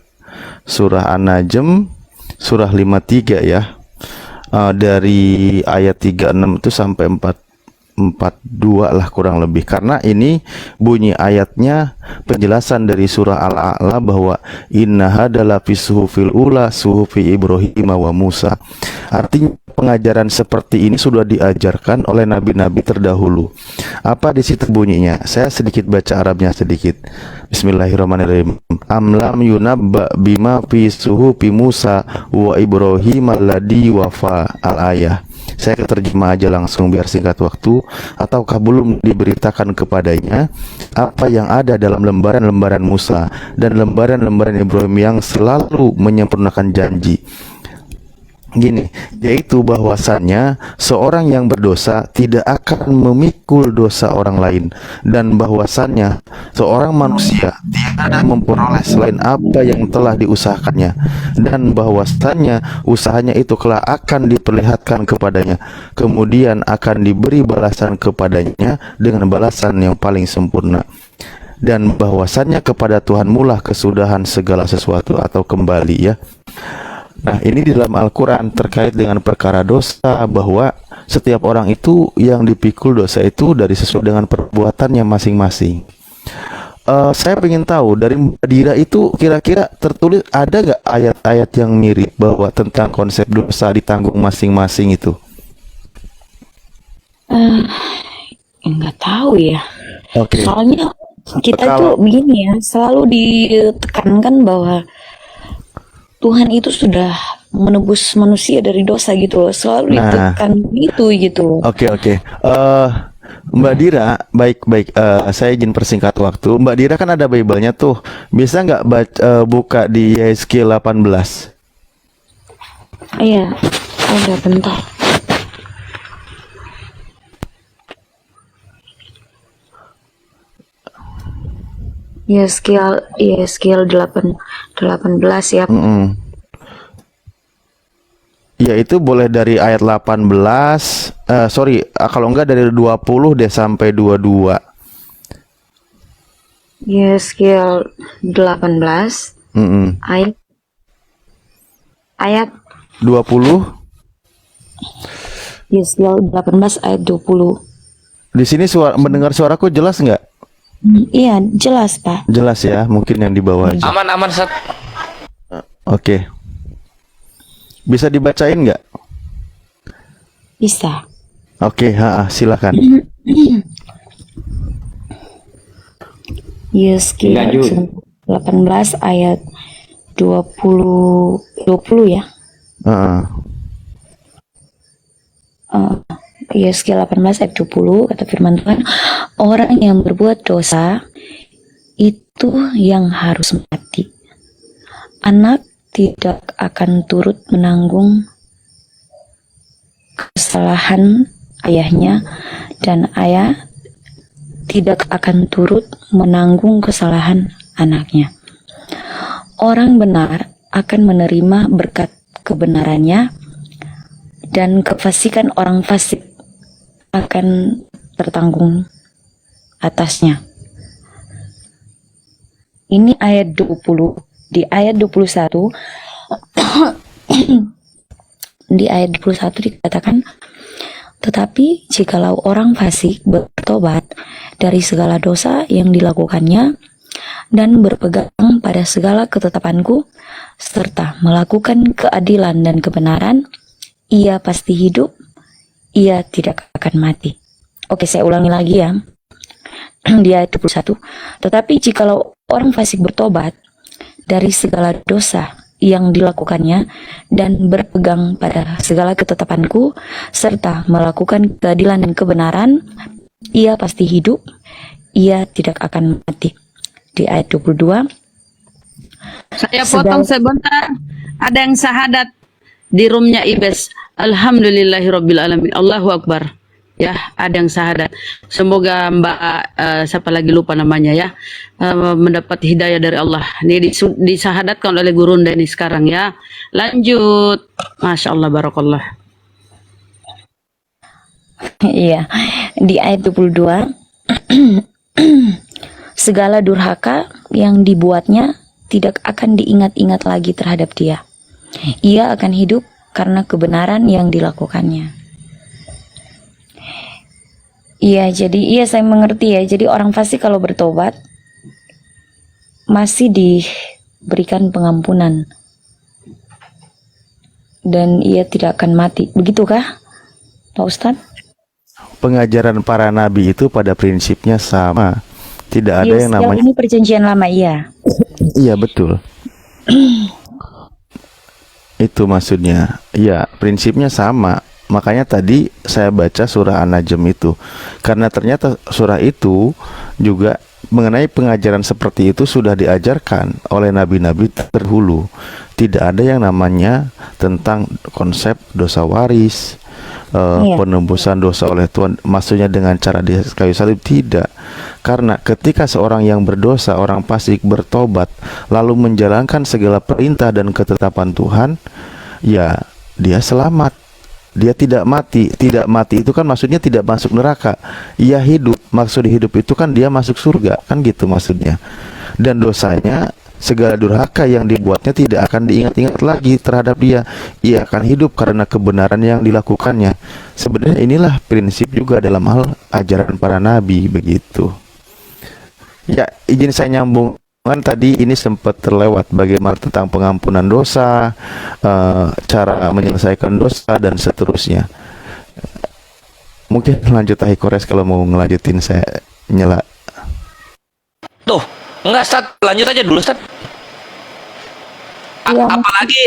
Speaker 6: An-Najm surah 53 ya. Dari ayat 36 itu sampai 42 lah kurang lebih, karena ini bunyi ayatnya penjelasan dari surah Al-A'la bahwa inna hadala fi suhufil ula suhufi Ibrahim wa Musa. Artinya pengajaran seperti ini sudah diajarkan oleh nabi-nabi terdahulu. Apa di situ bunyinya? Saya sedikit baca Arabnya sedikit. Bismillahirrahmanirrahim. Amlam yunabba bima fi suhufi Musa wa Ibrahim alladhi wafa, al-ayah. Saya terjemah aja langsung biar singkat waktu. Ataukah belum diberitakan kepadanya apa yang ada dalam lembaran-lembaran Musa dan lembaran-lembaran Ibrahim yang selalu menyempurnakan janji? Gini, yaitu bahwasannya seorang yang berdosa tidak akan memikul dosa orang lain, dan bahwasannya seorang manusia tidak memperoleh selain apa yang telah diusahakannya, dan bahwasannya usahanya itu kelak akan diperlihatkan kepadanya, kemudian akan diberi balasan kepadanya dengan balasan yang paling sempurna, dan bahwasannya kepada Tuhan mula kesudahan segala sesuatu atau kembali, ya. Nah, ini di dalam Al-Quran terkait dengan perkara dosa, bahwa setiap orang itu yang dipikul dosa itu dari sesuai dengan perbuatannya masing-masing. Saya ingin tahu dari Mbak Dira itu kira-kira tertulis ada gak ayat-ayat yang mirip bahwa tentang konsep dosa ditanggung masing-masing itu?
Speaker 1: Nggak tahu ya.
Speaker 6: Oke.
Speaker 1: Soalnya kita
Speaker 6: Kalau-
Speaker 1: tuh begini ya, selalu ditekankan bahwa Tuhan itu sudah menebus manusia dari dosa gitu loh. Selalu
Speaker 6: Nah.
Speaker 1: ditekan itu gitu loh.
Speaker 6: Oke. Mbak Dira, baik. Saya izin persingkat waktu. Mbak Dira kan ada Bible-nya tuh. Bisa nggak buka di Yeskiel 18?
Speaker 1: Iya, ada bentar. Yeskiel 18 ya.
Speaker 6: Ya, itu boleh dari ayat 18. Kalau enggak dari 20 deh sampai 22.
Speaker 1: Yeskiel 18 ayat
Speaker 6: 20.
Speaker 1: Yeskiel 18 ayat 20.
Speaker 6: Di sini mendengar suaraku jelas nggak?
Speaker 1: Iya, jelas, Pak.
Speaker 6: Jelas ya, mungkin yang di bawah aja.
Speaker 7: Aman Sat.
Speaker 6: Oke. Bisa dibacain nggak?
Speaker 1: Bisa.
Speaker 6: Oke, silakan.
Speaker 1: Yeskiel 18 ayat 20 ya. Yeskiel 18 ayat 20 kata firman Tuhan, orang yang berbuat dosa itu yang harus mati. Anak tidak akan turut menanggung kesalahan ayahnya, dan ayah tidak akan turut menanggung kesalahan anaknya. Orang benar akan menerima berkat kebenarannya, dan kefasikan orang fasik akan tertanggung atasnya. Ini ayat 20. Di ayat 21 di ayat 21 dikatakan, tetapi jikalau orang fasik bertobat dari segala dosa yang dilakukannya dan berpegang pada segala ketetapanku serta melakukan keadilan dan kebenaran, ia pasti hidup, ia tidak akan mati. Oke, saya ulangi lagi ya. Di ayat 21. Tetapi jikalau orang fasik bertobat dari segala dosa yang dilakukannya dan berpegang pada segala ketetapanku serta melakukan keadilan dan kebenaran, ia pasti hidup, ia tidak akan mati. Di ayat 22.
Speaker 2: Saya potong sebentar. Ada yang syahadat di roomnya Ibes. Alhamdulillahirabbil alamin. Allahu Akbar. Ya, ada yang syahadat. Semoga Mbak siapa lagi lupa namanya ya, mendapat hidayah dari Allah. Ini disyahadatkan oleh Gurunda ini sekarang ya. Lanjut. Masya Allah, barakallah.
Speaker 1: Iya, di ayat 22. Segala durhaka yang dibuatnya tidak akan diingat-ingat lagi terhadap dia. Ia akan hidup karena kebenaran yang dilakukannya. Iya, jadi iya saya mengerti ya. Jadi orang fasik kalau bertobat masih diberikan pengampunan dan ia tidak akan mati. Begitukah, Pak Ustadz?
Speaker 6: Pengajaran para nabi itu pada prinsipnya sama. Tidak ada
Speaker 1: Iya,
Speaker 6: yang
Speaker 1: sejauh
Speaker 6: namanya.
Speaker 1: ini perjanjian lama, iya.
Speaker 6: Iya betul. Itu maksudnya. Iya, prinsipnya sama. Makanya tadi saya baca surah An-Najm itu. Karena ternyata surah itu juga mengenai pengajaran seperti itu sudah diajarkan oleh nabi-nabi terdahulu. Tidak ada yang namanya tentang konsep dosa waris,
Speaker 1: Iya.
Speaker 6: penembusan dosa oleh Tuhan, maksudnya dengan cara di kayu salib, tidak. Karena ketika seorang yang berdosa, orang fasik bertobat lalu menjalankan segala perintah dan ketetapan Tuhan, ya dia selamat. Dia tidak mati. Tidak mati itu kan maksudnya tidak masuk neraka. Ia hidup. Maksud hidup itu kan dia masuk surga, kan gitu maksudnya. Dan dosanya, segala durhaka yang dibuatnya tidak akan diingat-ingat lagi terhadap dia. Ia akan hidup karena kebenaran yang dilakukannya. Sebenarnya inilah prinsip juga dalam hal ajaran para nabi, begitu. Ya, izin saya nyambung. Kan tadi ini sempat terlewat bagaimana tentang pengampunan dosa, cara menyelesaikan dosa dan seterusnya. Mungkin lanjut Kores kalau mau ngelanjutin, saya nyela.
Speaker 7: Tuh, enggak Stat, lanjut aja dulu Stat.
Speaker 1: Iya,
Speaker 7: Apalagi